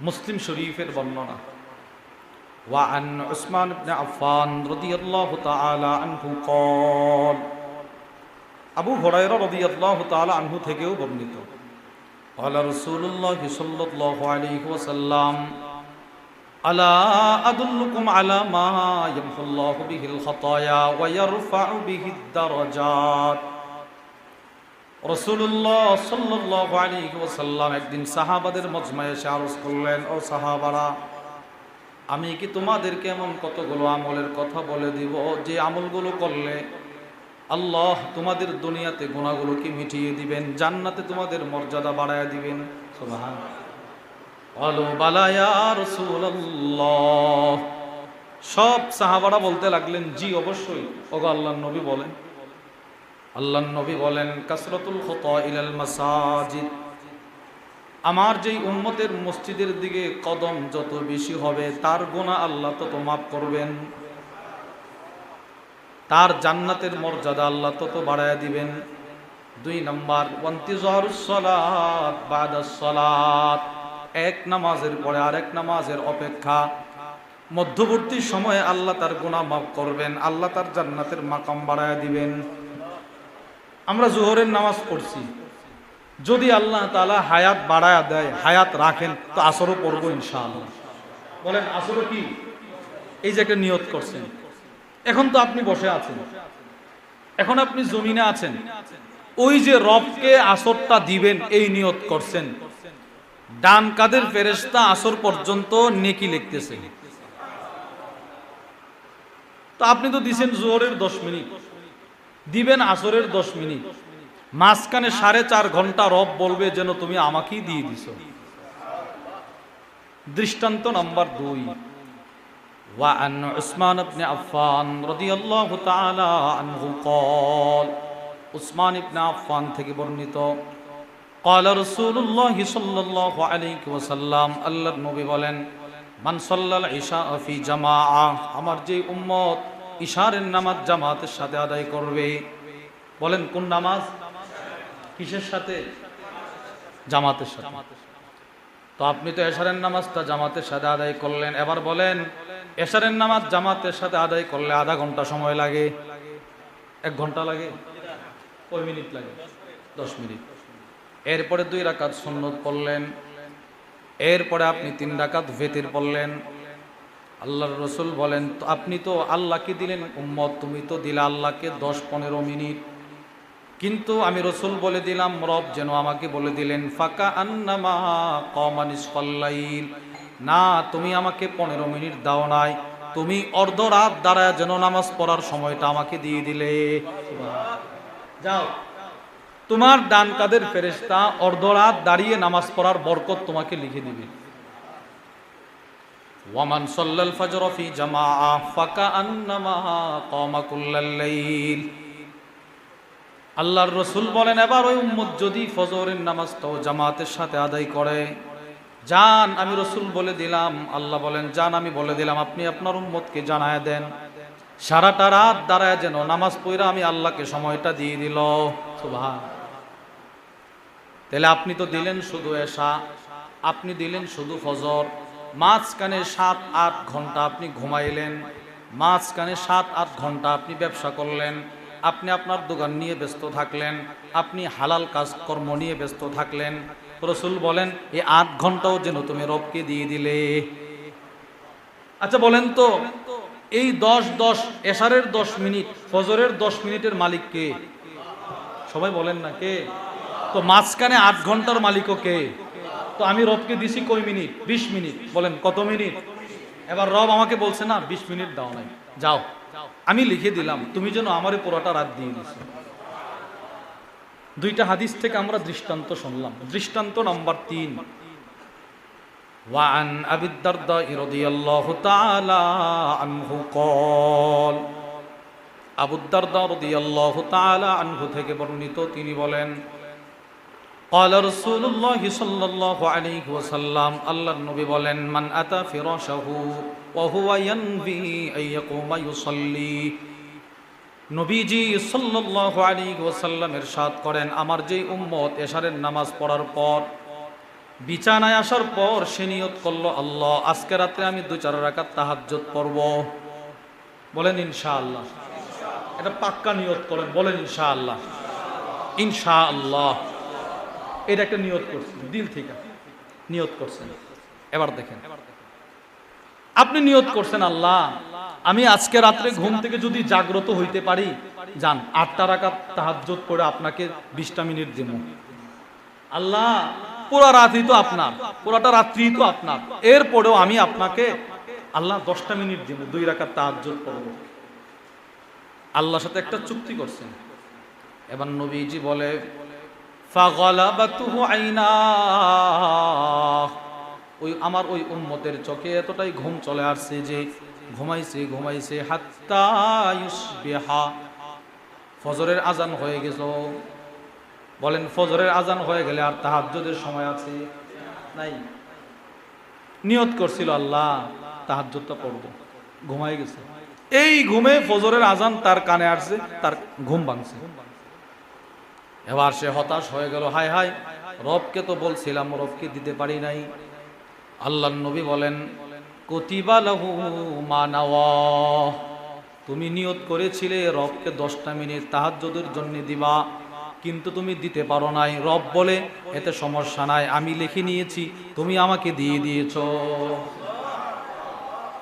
মুসলিম শরীফের বর্ণনা। وعن عثمان بن عفان رضي الله تعالى عنه قال আবু হুরায়রা রাদিয়াল্লাহু তাআলা আনহু থেকেও বর্ণিত, قال رسول الله صلى الله عليه وسلم ألا أدلكم على ما يمحو الله به الخطايا ويرفع به الدرجات। রাসূলুল্লাহ সাল্লাল্লাহু আলাইহি ওয়াসাল্লাম একদিন সাহাবাদের মজমায়ে এসে আরজ করলেন, ও সাহাবারা, আমি কি তোমাদেরকে এমন কতগুলো আমলের কথা বলে দিব যে আমলগুলো করলে আল্লাহ তোমাদের দুনিয়াতে গুনাহগুলোকে মিটিয়ে দিবেন, জান্নাতে তোমাদের মর্যাদা বাড়ায় দিবেন। সুবহানাল্লাহ। ক্বালু বালা ইয়া রাসূলুল্লাহ। সব সাহাবারা বলতে লাগলেন, জি অবশ্যই। ওগো আল্লাহর নবী বলেন। আল্লাহর নবী বলেন, কাসরাতুল খুতা ইলাল মাসাজিদ। আমার যেই উম্মতের মসজিদের দিকে কদম যত বেশি হবে তার গুনাহ আল্লাহ তত মাফ করবেন, তার জান্নাতের মর্যাদা আল্লাহ তত বাড়ায়া দিবেন। 2 নাম্বার, ওয়ান্তিজারুস সালাত বাদাস সালাত। এক নামাজের পরে আরেক নামাজের অপেক্ষা, মধ্যবর্তী সময়ে আল্লাহ তার গুনাহ মাফ করবেন, আল্লাহ তার জান্নাতের মাকাম বাড়ায়া দিবেন। আমরা জোহরের নামাজ পড়ছি, যদি আল্লাহ তাআলা হায়াত বাড়ায়া দেয়, হায়াত রাখেন, তো আসরও পড়বো ইনশাআল্লাহ। বলেন আসরও কি? এই যে একটা নিয়ত করছেন, এখন তো আপনি বসে আছেন, এখন আপনি জমিনে আছেন, ওই যে রবকে আসরটা দিবেন এই নিয়ত করছেন, ডান কাদের ফেরেশতা আসর পর্যন্ত নেকি লিখতেছে। তো আপনি তো দিছেন জোহরের 10 মিনিট, দিবেন আসরের 10 মিনিট, মাঝখানে 4.5 ঘন্টা রব বলবে যেন তুমি আমাকেই দিয়ে দিছো। দৃষ্টান্ত নাম্বার 2, وعن عثمان بن عفان رضي الله تعالى عنه قال عثمان بن عفان থেকে বর্ণিত, قال رسول الله صلى الله عليه وسلم আল্লাহর নবী বলেন, মান সাল্লাল ইশা ফি জামাআ। আমার যে উম্মত ইশারের নামাজ জামাতের সাথে আদায় করবে। বলেন কোন নামাজ? কিসের সাথে? জামাতের সাথে। তো আপনি তো এশারের নামাজটা জামাতের সাথে আদায় করলেন, এবার বলেন এশারের নামাজ জামাতের সাথে আদায় করলে আধা ঘন্টা সময় লাগে, 1 ঘন্টা লাগে, কয় মিনিট লাগে? 10 মিনিট। এরপরে 2 রাকাত সুন্নত পড়লেন, এরপরে আপনি 3 রাকাত ভিতর পড়লেন। আল্লাহর রাসূল বলেন, তো আপনি তো আল্লাহকে দিলেন উম্মত, তুমি তো দিলে আল্লাহকে 10-15 মিনিট, কিন্তু আমি রাসূল বলে দিলাম, রব যেন আমাকে বলে দিলেন, ফাকা আন্নামা কামা নিসফাল লাইল। না, তুমি আমাকে 15 মিনিট দাও নাই, তুমি অর্ধরাত দাঁড়ায় যেন নামাজ পড়ার সময়টা আমাকে দিয়ে দিলে। যাও, তোমার ডান কাদের ফেরেশতা অর্ধরাত দাঁড়িয়ে নামাজ পড়ার বরকত তোমাকে লিখে দিবে। ওয়ামান সাল্লাল ফজর ফি জামাআ ফাকা আন্নামা কামা কুল্লাল লাইল। আল্লাহর রাসূল বলেন, এবার ওই উম্মত যদি ফজরের নামাজটাও জামাতের সাথে আদায় করে, জান আমি রাসূল বলে দিলাম, আল্লাহ বলেন জান আমি বলে দিলাম, আপনি আপনার উম্মতকে জানায় দেন, সারাটা রাত দাঁড়ায় যেন নামাজ পড়া আমি আল্লাহকে সময়টা দিয়ে দিল। সুবহান। তাহলে আপনি তো দিলেন শুধু এশা, আপনি দিলেন শুধু ফজর, মাঝখানে 7-8 ঘন্টা আপনি ঘুমাইলেন, মাঝখানে 7-8 ঘন্টা আপনি ব্যবসা করলেন, আপনি আপনার দোকান নিয়ে ব্যস্ত থাকলেন, আপনি হালাল কাজকর্ম নিয়ে ব্যস্ত থাকলেন। রাসূল বলেন এই 8 ঘন্টাও যেন তুমি রবকে দিয়ে দিলে। আচ্ছা বলেন তো, এই 10 এশারের 10 মিনিট, ফজরের 10 মিনিটের মালিক কে? সবাই বলেন না কে? তো মাঝখানে 8 ঘন্টার মালিকও কে? তো আমি রবকে দিছি কয় মিনিট? 20 মিনিট। বলেন কত মিনিট? এবার রব আমাকে বলছে না 20 মিনিট দাও নাই, যাও আমি লিখে দিলাম, তুমি যেন আমারে পুরোটা রাত দিয়ে দিছো। 2টা হাদিস থেকে আমরা দৃষ্টান্ত শুনলাম। দৃষ্টান্ত নাম্বার 3, ওয়ান আবি দারদা রাদিয়াল্লাহু তাআলা আনহু قال আবু দারদা রাদিয়াল্লাহু তাআলা আনহু থেকে বর্ণিত, তিনি বলেন, قال رسول الله صلى الله عليه وسلم আল্লাহর নবী বলেন, মান আতা ফিরাশাহু ওয়া হুয়া ইয়ানবি আন ইয়াকুমা ইউসাল্লি। নবীজি সাল্লাল্লাহু আলাইহি ওয়াসাল্লাম ইরশাদ করেন, আমার যে উম্মত এশারের নামাজ পড়ার পর বিছানায় আসার পর সে নিয়ত করলো, আল্লাহ আজকে রাত্রে আমি 2-4 রাকাত তাহাজ্জুদ পড়ব। বলেন ইনশাআল্লাহ। এটা পাক্কা নিয়ত করেন, বলেন ইনশাআল্লাহ। ইনশাআল্লাহ, এটা একটা নিয়ত করছেন, দিল থেকে নিয়ত করছেন। এবার দেখেন, আপনি নিয়ত করছেন, আল্লাহ আমি আজকে রাত্রে ঘুম থেকে যদি জাগ্রত হইতে পারি, যান 8টা রাকাত তাহাজ্জুদ পড়ে আপনাকে 20টা মিনিট দেব। আল্লাহ পুরা রাতই তো আপনার, পুরাটা রাত্রি তো আপনার, এরপরেও আমি আপনাকে আল্লাহ 10টা মিনিট দেব, 2 রাকাত তাহাজ্জুদ পড়ব। আল্লাহর সাথে একটা চুক্তি করছেন। এবার নবীজি বলে, ফাগালাবাতুহু আইনা, ওই আমার ওই উম্মতের চোখে এতটাই ঘুম চলে আসছে যে ঘুমাইছে হাত্তা ইউসবিহা, ফজরের আজান হয়ে গেল। বলেন ফজরের আজান হয়ে গেলে আর তাহাজ্জুদের সময় আছে? নাই। নিয়ত করছিল আল্লাহ তাহাজ্জুদটা পড়ব, ঘুমাই গেছে। এই ঘুমে ফজরের আজান তার কানে আসছে, তার ঘুম ভাঙছে। এবার সে হতাশ হয়ে গেল, হায় হায়, রবকে তো বলছিলাম, রবকে দিতে পারি নাই। আল্লাহর নবী বলেন, কুতিবা লাহু মা নাওয়া, তুমি নিয়ত করেছিলে রবকে 10টা মিনিট তাহাজ্জুদের জন্য দিবা, কিন্তু তুমি দিতে পারো নাই। রব বলে, এতে সমস্যা নাই, আমি লিখে নিয়েছি, তুমি আমাকে দিয়ে দিয়েছো।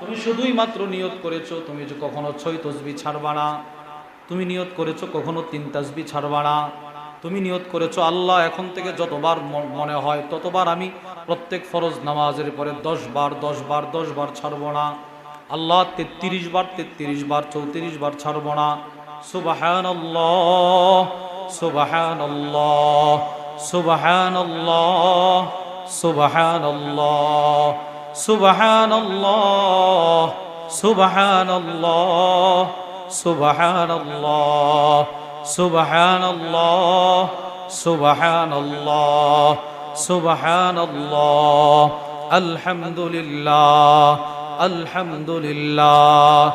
তুমি শুধুই মাত্র নিয়ত করেছো, তুমি যে কখনো 6 তাসবিহ ছাড়বা না, তুমি নিয়ত করেছো কখনো 3 তাসবিহ ছাড়বা না, তুমি নিয়ত করেছো আল্লাহ এখন থেকে যতবার মনে হয় ততবার আমি প্রত্যেক ফরজ নামাজের পরে 10 বার ছাড়বো না। আল্লাহ 33 বার 34 বার ছাড়বো না। সুবহানাল্লাহ, সুবহানাল্লাহ, সুবহানাল্লাহ, সুবহানাল্লাহ, সুবহানাল্লাহ, সুবহানাল্লাহ, সুবহানাল্লাহ, সুবহানাল্লাহ, সুবহানাল্লাহ, সুবহানাল্লাহ, আলহামদুলিল্লাহ, আলহামদুলিল্লাহ,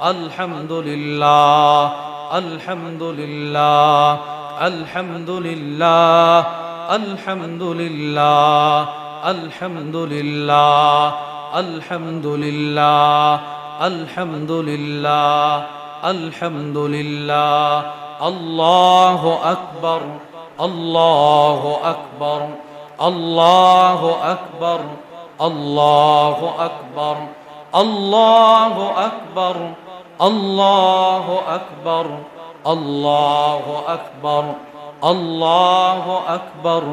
আলহামদুলিল্লাহ, আলহামদুলিল্লাহ, আলহামদুলিল্লাহ, আলহামদুলিল্লাহ, আলহামদুলিল্লাহ, আলহামদুলিল্লাহ, আলহামদুলিল্লাহ, আলহামদুলিল্লাহ, আল্লাহু আকবার, আল্লাহু আকবার, আল্লাহু আকবার, আল্লাহু আকবার, আল্লাহু আকবার, আল্লাহু আকবার, আল্লাহু আকবার, আল্লাহু আকবার,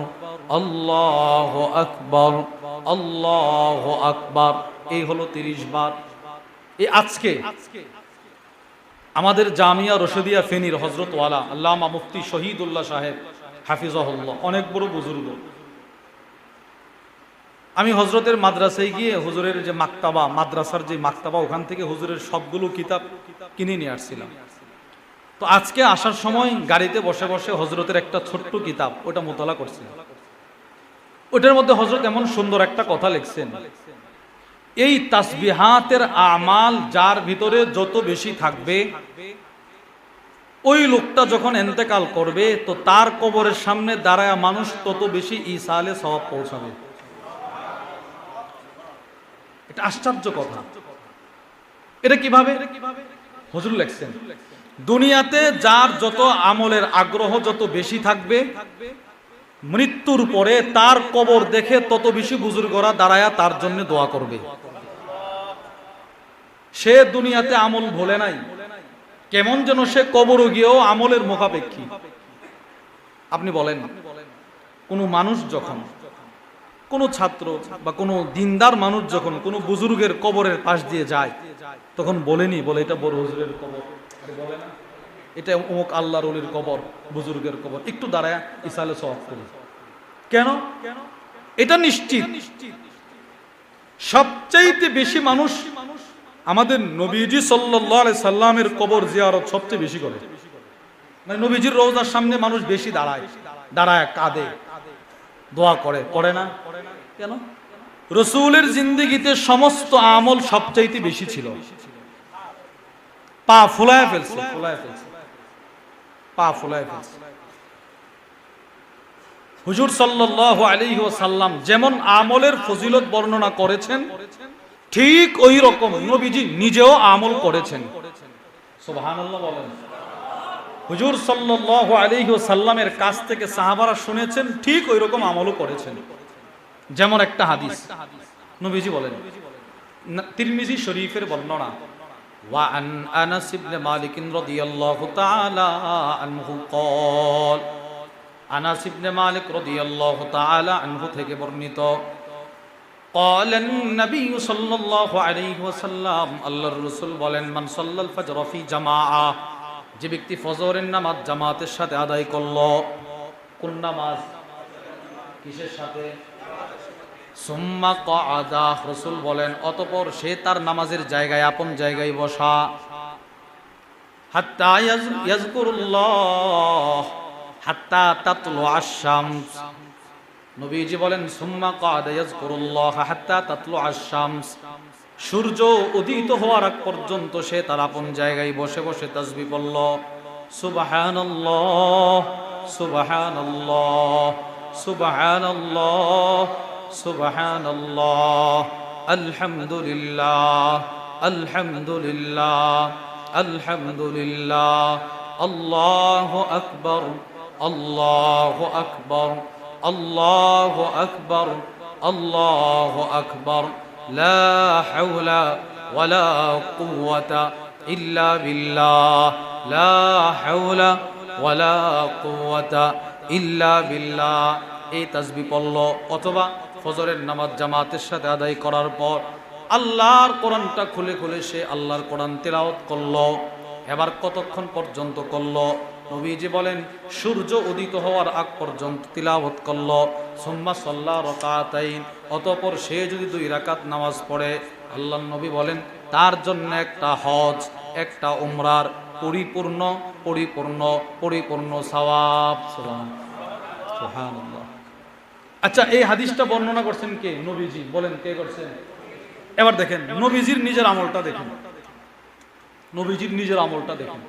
আল্লাহু আকবার, আল্লাহু আকবার। এই হলো 30 বার। এই আজকে আমাদের জামিয়া রশিদিয়া ফেনীর হযরত ওয়ালা আল্লামা মুফতি শহীদুল্লাহ সাহেব হাফিজাহুল্লাহ, অনেক বড় বুজুর্গ। আমি হযরতের মাদ্রাসায় গিয়ে হুজুরের যে মাকতাবা, মাদ্রাসার যে মাকতাবা, ওখান থেকে হুজুরের সবগুলো কিতাব কিনে নিয়ে আসছিলাম। তো আজকে আসার সময় গাড়িতে বসে বসে হযরতের একটা ছোট্ট কিতাব ওটা মোতালা করছিলাম। ওটার মধ্যে হযরত এমন সুন্দর একটা কথা লিখছেন, এই তাসবিহাতের আমাল যার ভিতরে যত বেশি থাকবে, ওই লোকটা যখন ইন্তেকাল করবে তো তার কবরের সামনে দাঁড়ায় মানুষ তত বেশি ইসালে সওয়াব পৌঁছাবে। এটা আশ্চর্য কথা। এটা কিভাবে হুজুর লিখছেন, দুনিয়াতে যার যত আমলের আগ্রহ যত বেশি থাকবে, মৃত্যুর পরে তার কবর দেখে তত বেশি বুজুর্গরা দাঁড়ায়া তার জন্য দোয়া করবে। সে দুনিয়াতে আমল ভোলে নাই, কেমন যেন সে কবরে গিয়েও আমলের মুখাপেক্ষী। আপনি বলেন, কোন মানুষ যখন, কোন ছাত্র বা কোন দিনদার মানুষ যখন কোন বুজুর্গের কবরের পাশ দিয়ে যায়, তখন বলেনি, বলে এটা বড় হুজুরের কবর, বলে না এটা অমুক আল্লাহর ওলির কবর, বুজুর্গের কবর, একটু দাঁড়ায় ইসালে সওয়াব করি। কেন? এটা নিশ্চিত সবচাইতে বেশি মানুষ আমাদের নবীজি সাল্লাল্লাহু আলাইহি সাল্লামের কবর জিয়ারত সবচেয়ে বেশি করে। মানে নবীজির রওজার সামনে মানুষ বেশি দাঁড়ায় কাঁদে, দোয়া করে, করে না? কেন? রাসূলের জিন্দেগিতে সমস্ত আমল সবচাইতে বেশি ছিল। পা ফুলায় ফেলছে, পা ফুলায় ফেলছে। হুজুর সাল্লাল্লাহু আলাইহি ওয়াসাল্লাম যেমন আমলের ফজিলত বর্ণনা করেছেন, ঠিক ওই রকম নবীজি নিজেও আমল করেছেন। সুবহানাল্লাহ বলেন। হুজুর সাল্লাল্লাহু আলাইহি ওয়াসাল্লামের কাছ থেকে সাহাবারা শুনেছেন, ঠিক ওই রকম আমলও করেছেন। যেমন একটা হাদিস নবীজি বলেন, তিরমিজি শরীফের বর্ণনা, ওয়া আন আনাস ইবনে মালিক রাদিয়াল্লাহু তাআলা আনহু ক্বাল, আনাস ইবনে মালিক রাদিয়াল্লাহু তাআলা আনহু থেকে বর্ণিত, قال النبي صلى الله عليه وسلم, আল্লাহর রাসূল বলেন, মান সাল্লাল ফজর ফি জামাআ, যে ব্যক্তি ফজরের নামাজ জামাতের সাথে আদায় করলো। কোন নামাজ? কিসের সাথে? সুম্মা ক্বাদা, রাসূল বলেন অতঃপর সে তার নামাজের জায়গায়, আপন জায়গায় বসা। হাত্তা ইয়াযকুরুল্লাহ হাত্তা তাতলু আশ-শামস, নবীজি বলেন সুম্মা ক্বাদা ইয়াযকুরুল্লাহ হাত্তা তাতলু আশ-শামস, সূর্য উদিত হওয়ার আগ পর্যন্ত সে তার আপন জায়গায় বসে বসে তাসবিহ পড়ল। সুবহানাল্লাহ সুবহানাল্লাহ সুবহানাল্লাহ সুবহানাল্লাহ, আলহামদুলিল্লাহ আলহামদুলিল্লাহ আলহামদুলিল্লাহ, আল্লাহু আকবার আল্লাহু আকবার আল্লাহু আকবার আল্লাহু আকবার, লা হাওলা ওয়ালা কুওয়াতা ইল্লা বিল্লাহ, লা হাওলা ওয়ালা কুওয়াতা ইল্লা বিল্লাহ। এই তাসবিহ পড়ল, অথবা ফজরের নামাজ জামাতের সাথে আদায় করার পর আল্লাহর কোরআনটা খুলে খুলে সে আল্লাহর কোরআন তেলাওয়াত করলো। এবার কতক্ষণ পর্যন্ত করলো? নবীজি বলেন সূর্য উদিত হওয়ার আগ পর্যন্ত তিলাওয়াত করলো। সুম্মা সাল্লা রাকাতাইন, অতঃপর সে যদি 2 রাকাত নামাজ পড়ে, আল্লাহর নবী বলেন তার জন্য একটা হজ, একটা উমরার পরিপূর্ণ পরিপূর্ণ পরিপূর্ণ সওয়াব। সুবহানাল্লাহ। আচ্ছা, এই হাদিসটা বর্ণনা করছেন কে? নবীজি। বলেন কে করছেন? এবার দেখেন নবীজির নিজের আমলটা দেখেন, নবীজির নিজের আমলটা দেখেন।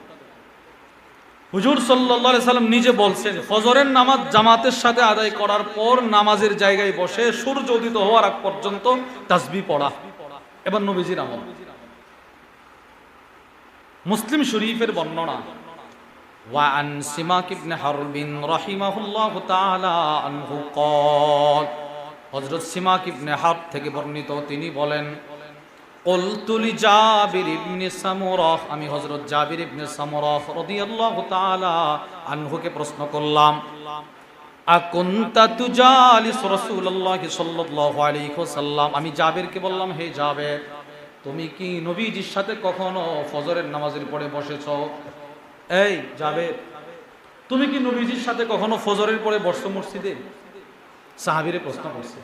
হুজুর সাল্লাল্লাহু আলাইহি সাল্লাম নিজে বলছেন ফজরের নামাজ জামাতের সাথে আদায় করার পর নামাজের জায়গায় বসে সূর্য উদিত হওয়ার আগ পর্যন্ত তাসবিহ পড়া। এবার নবীজির আমল। মুসলিম শরীফের বর্ণনা, ওয়া আন সিমাক ইবনে হারবিন রাহিমাহুল্লাহু তাআলা আনহু ক্বাল, হযরত সিমাক ইবনে হারব থেকে বর্ণিত, তিনি বলেন, কুলতু লি জাবির ইবনে সামুরাহ, আমি হযরত জাবির ইবনে সামুরাহ রাদিয়াল্লাহু তাআলা আনহুকে প্রশ্ন করলাম, আকুনতা তুজালিস রাসূলুল্লাহি সাল্লাল্লাহু আলাইহি ওয়াসাল্লাম, আমি জাবিরকে বললাম, হে জাবির, তুমি কি নবীজির সাথে কখনো ফজরের নামাজের পরে বসেছো? এই জাবির, তুমি কি নবীজির সাথে কখনো ফজরের পরে বসছো মসজিদে? সাহাবীরে প্রশ্ন করছে।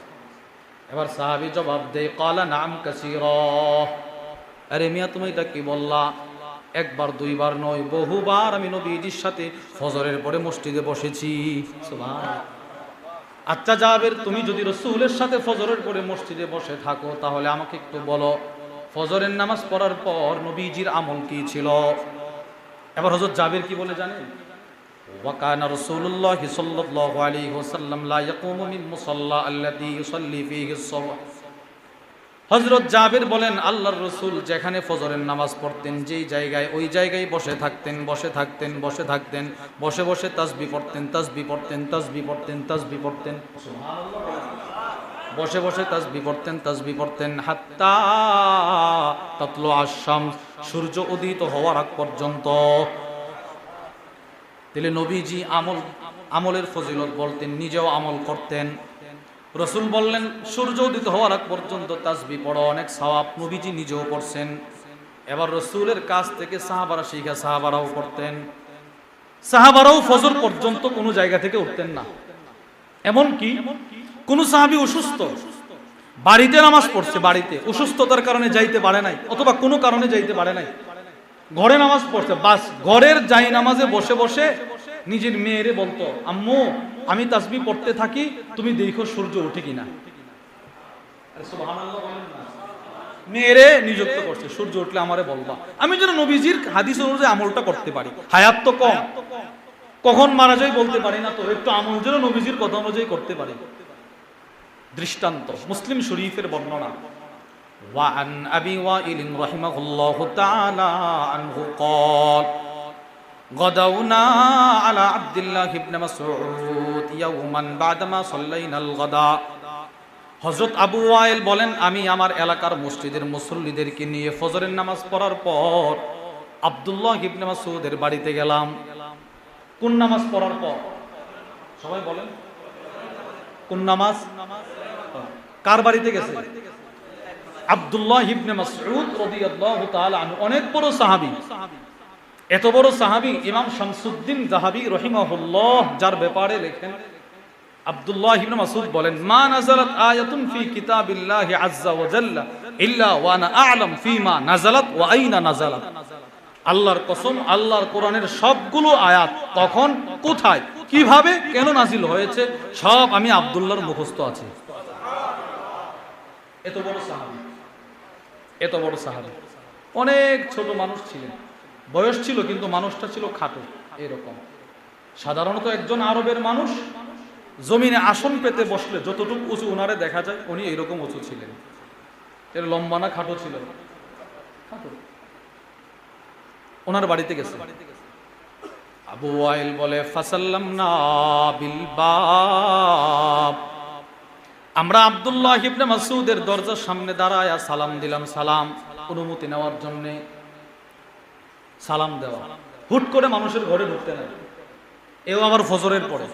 এবার সাহাবী জবাব দেয়, ক্বালা নাম কাসীরা, আরে মিয়া তুমি এটা কি বললা? একবার দুইবার নয়, বহুবার আমি নবীজির সাথে ফজরের পরে মসজিদে বসেছি। সুবহানাল্লাহ। আচ্ছা জাবির, তুমি যদি রাসূলের সাথে ফজরের পরে মসজিদে বসে থাকো, তাহলে আমাকে একটু বলো ফজরের নামাজ পড়ার পর নবীজির আমল কি ছিল? এবার হযরত জাবির কি বলে জানেন? ওয়া কানা রাসূলুল্লাহ সাল্লাল্লাহু আলাইহি ওয়াসাল্লাম লা ইয়াকুমু মিন মুসাল্লা আল্লাযী ইউসাল্লি ফীহি আস-সুবহ, হযরত জাবির বলেন আল্লাহর রাসূল যেখানে ফজরের নামাজ পড়তেন, যেই জায়গায়, ওই জায়গায় বসে থাকতেন, বসে থাকতেন, বসে থাকতেন, বসে বসে তাসবিহ পড়তেন, তাসবিহ পড়তেন, তাসবিহ পড়তেন, তাসবিহ পড়তেন। সুবহানাল্লাহ। বসে বসে তাসবিহ পড়তেন, তাসবিহ পড়তেন, হাত্তা তাতলু আশ-শামস, সূর্য উদিত হওয়ার আগ পর্যন্ত। তাহলে নবীজি আমলের ফজিলত বলতেন, নিজেও আমল করতেন। রাসূল বললেন সূর্য উদিত হওয়ার আগ পর্যন্ত তাসবিহ পড়ো, অনেক সওয়াব। নবীজি নিজেও পড়ছেন। এবার রাসূলের কাছ থেকে সাহাবারা শিখা, সাহাবারাও করতেন। সাহাবারাও ফজর পর্যন্ত কোনো জায়গা থেকে উঠতেন না। এমনকি কোন সাহাবী অসুস্থ, বাড়িতে নামাজ পড়ছে, বাড়িতে অসুস্থতার কারণে যাইতে পারে নাই, অথবা কোনো কারণে যাইতে পারে নাই, ঘরে নামাজ পড়ছে, বাস ঘরের যাই নামাজে বসে বসে নিজের মেয়েরে বলতো, আম্মু আমি তাসবিহ পড়তে থাকি, তুমি দেখো সূর্য উঠে কিনা। সুবহানাল্লাহ বলেন না। মেয়েরে নিযুক্ত করছে, সূর্য উঠলে আমারে বলবা, আমি যেন নবীজির হাদিস অনুযায়ী আমলটা করতে পারি। হায়াত তো কম, কখন মারা যায় বলতে পারি না, তো একটু আমল যেন নবীজির কথা অনুযায়ী করতে পারি। দৃষ্টান্ত মুসলিম শরীফের বর্ণনা। وعن أبي وائل رحمه الله تعالى عنه قال غدونا على عبد الله بن مسعود يوما بعدما صلينا الغداء। হযরত আবু ওয়াইল বলেন, আমি আমার এলাকার মসজিদের মুসল্লিদেরকে নিয়ে ফজরের নামাজ পড়ার পর আব্দুল্লাহ ইবনে মাসউদের বাড়িতে গেলাম। কোন নামাজ পড়ার পর? সবাই বলেন কোন নামাজ? কার বাড়িতে গেছে? আব্দুল্লাহ ইবনে মাসউদ রাদিয়াল্লাহু তাআলা আনহু, অনেক বড় সাহাবী। এত বড় সাহাবী ইমাম শামসুদ্দিন যাহাবী রাহিমাহুল্লাহ যার ব্যাপারে লেখেন, আব্দুল্লাহ ইবনে মাসউদ বলেন, মা নাযালাত আয়াতুন ফি কিতাবিল্লাহি আযজা ওয়া জাল্লা ইল্লা ওয়া আনা আ'লাম ফিমা নাযালাত ওয়া আইনা নাযালাত। আল্লাহর কসম, আল্লাহর কোরআনের সবগুলো আয়াত কখন, কোথায়, কিভাবে, কেন নাজিল হয়েছে সব আমি আব্দুল্লাহর মুখস্থ আছে। এত বড় সাহাবী, এত বড় সাহাবী। অনেক ছোট মানুষ ছিলেন, বয়স ছিল কিন্তু মানুষটা ছিল খাটো এরকম। সাধারণত একজন আরবের মানুষ জমিনে আসন পেতে বসলে যতটুকু উঁচু ওনারে দেখা যায়, উনি এরকম উঁচু ছিলেন। এর লম্বা না খাটো ছিল? খাটো। ওনার বাড়িতে গেছে। আবু ওয়াইল বলে, ফাসাল্লামনা বিল বাব, আমরা আব্দুল্লাহ ইবনে মাসউদের দরজার সামনে দাঁড়ায়া সালাম দিলাম। সালাম অনুমতি নেওয়ার জন্য সালাম দেওয়া। হুট করে মানুষের ঘরে ঢুকতে নাই, এও আবার ফজরের পরে।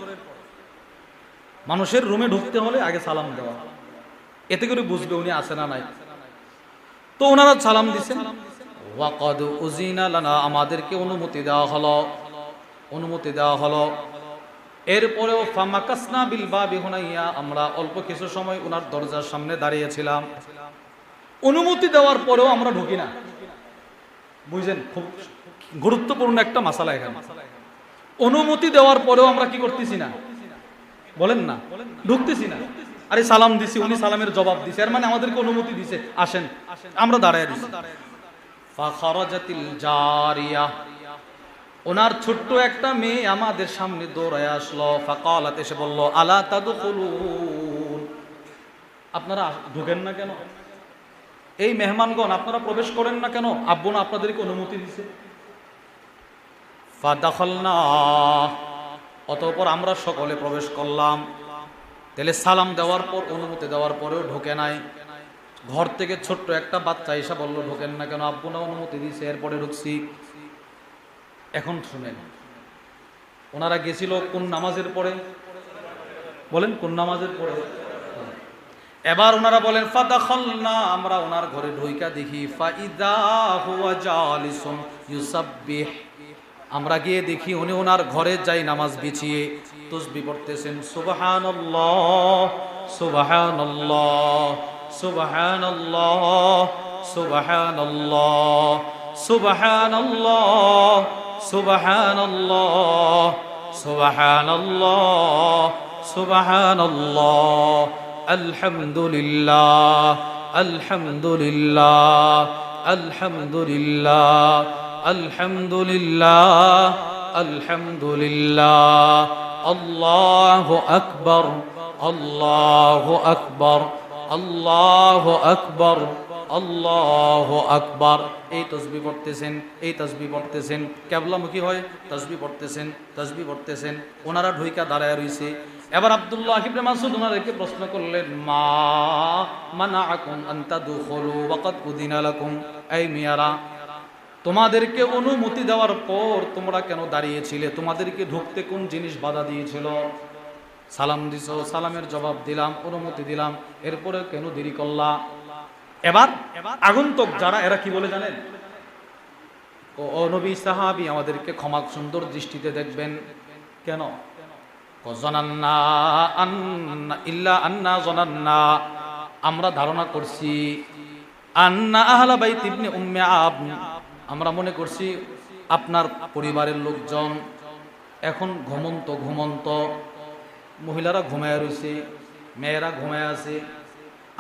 মানুষের রুমে ঢুকতে হলে আগে সালাম দেওয়া, এতে করে বুঝবে উনি আছে না নাই। তো ওনারা সালাম দিছেন। ওয়াকাদ উজিনা লানা, আমাদেরকে অনুমতি দেওয়া হলো, অনুমতি দেওয়া হলো। এরপরেও ফামাকাসনা বিল বাবি হুনাইয়া, আমরা অল্প কিছু সময় ওনার দরজার সামনে দাঁড়িয়েছিলাম। অনুমতি দেওয়ার পরেও আমরা ঢুকি না। বুঝলেন, খুব গুরুত্বপূর্ণ একটা মাসালা এখানে। অনুমতি দেওয়ার পরেও আমরা কি করতেছি না? বলেন না, ঢুকতেছি না। আরে সালাম দিছি, উনি সালামের জবাব দিছে, এর মানে আমাদেরকে অনুমতি দিছে, আসেন। আমরা দাঁড়ায় দিছি। ফাখারাজাতিল জারিয়া, ওনার ছোট্ট একটা মেয়ে আমাদের সামনে দৌড়ায় আসলো। ফাকালাত, এসে বলল, আলা তাদখুলুন, আপনারা ঢুকেন না কেন? এই মেহমানগণ আপনারা প্রবেশ করেন না কেন? আব্বু না আপনাদেরকে অনুমতি দিছে। ফাদাখালনা, অতঃপর আমরা সকলে প্রবেশ করলাম। তাহলে সালাম দেওয়ার পর, অনুমতি দেওয়ার পরেও ঢোকে নাই। ঘর থেকে ছোট্ট একটা বাচ্চা এসে বলল, ঢোকেন না কেন? আব্বু না অনুমতি দিছে, এরপরে ঢুকছি। এখন শুনেন, ওনারা গেছিল কোন নামাজের পরে? বলেন কোন নামাজের পরে? এবার ওনারা বলেন, ফাদাখালনা, আমরা ওনার ঘরে ঢুইকা দেখি, ফাইদা হুয়া জালিসুন ইউসাব্বিহ, আমরা গিয়ে দেখি উনি ওনার ঘরে যাই নামাজ বিছিয়ে তাসবিহ পড়তেছেন। সুবহানাল্লাহ, সুবহানাল্লাহ, সুবহানাল্লাহ, সুবহানাল্লাহ, সুবহানাল্লাহ, সুবহানাল্লাহ, সুবহানাল্লাহ, সুবহানাল্লাহ, আলহামদুলিল্লাহ, আলহামদুলিল্লাহ, আলহামদুলিল্লাহ, আলহামদুলিল্লাহ, আলহামদুলিল্লাহ, আল্লাহু আকবার, আল্লাহু আকবার, আল্লাহু আকবার, আল্লাহু আকবার। এই তাসবিহ পড়তেছেন, এই তাসবিহ পড়তেছেন, কিবলামুখী হয় তাসবিহ পড়তেছেন, তাসবিহ পড়তেছেন। ওনারা ঢুইকা দাঁড়ায় রইছে। এবার আব্দুল্লাহ ইবনে মাসউদ ওনাদেরকে প্রশ্ন করলেন, মা মানাআকুম আন তাদখুলু ওয়া ক্বাদ উযিনা লাকুম, এই মিয়ারা, তোমাদেরকে অনুমতি দেওয়ার পর তোমরা কেন দাঁড়িয়েছিলে? তোমাদেরকে ঢুকতে কোন জিনিস বাধা দিয়েছিল? সালাম দিছো, সালামের জবাব দিলাম, অনুমতি দিলাম, এরপরে কেন দেরি করলা? এবার আগন্তুক যারা, এরা কি বলে জানেন? ও নবী, সাহাবী, আমাদেরকে ক্ষমা সুন্দর দৃষ্টিতে দেখবেন। কেন? জানান্না আন্না ইল্লা আন্না জানান্না, আমরা ধারণা করছি, আন্না আহলা বাইত ইবনে উম্মে আব, আমরা মনে করছি আপনার পরিবারের লোকজন এখন ঘুমন্ত ঘুমন্ত, মহিলারা ঘুমায় রয়েছে, মেয়েরা ঘুমায় আছে।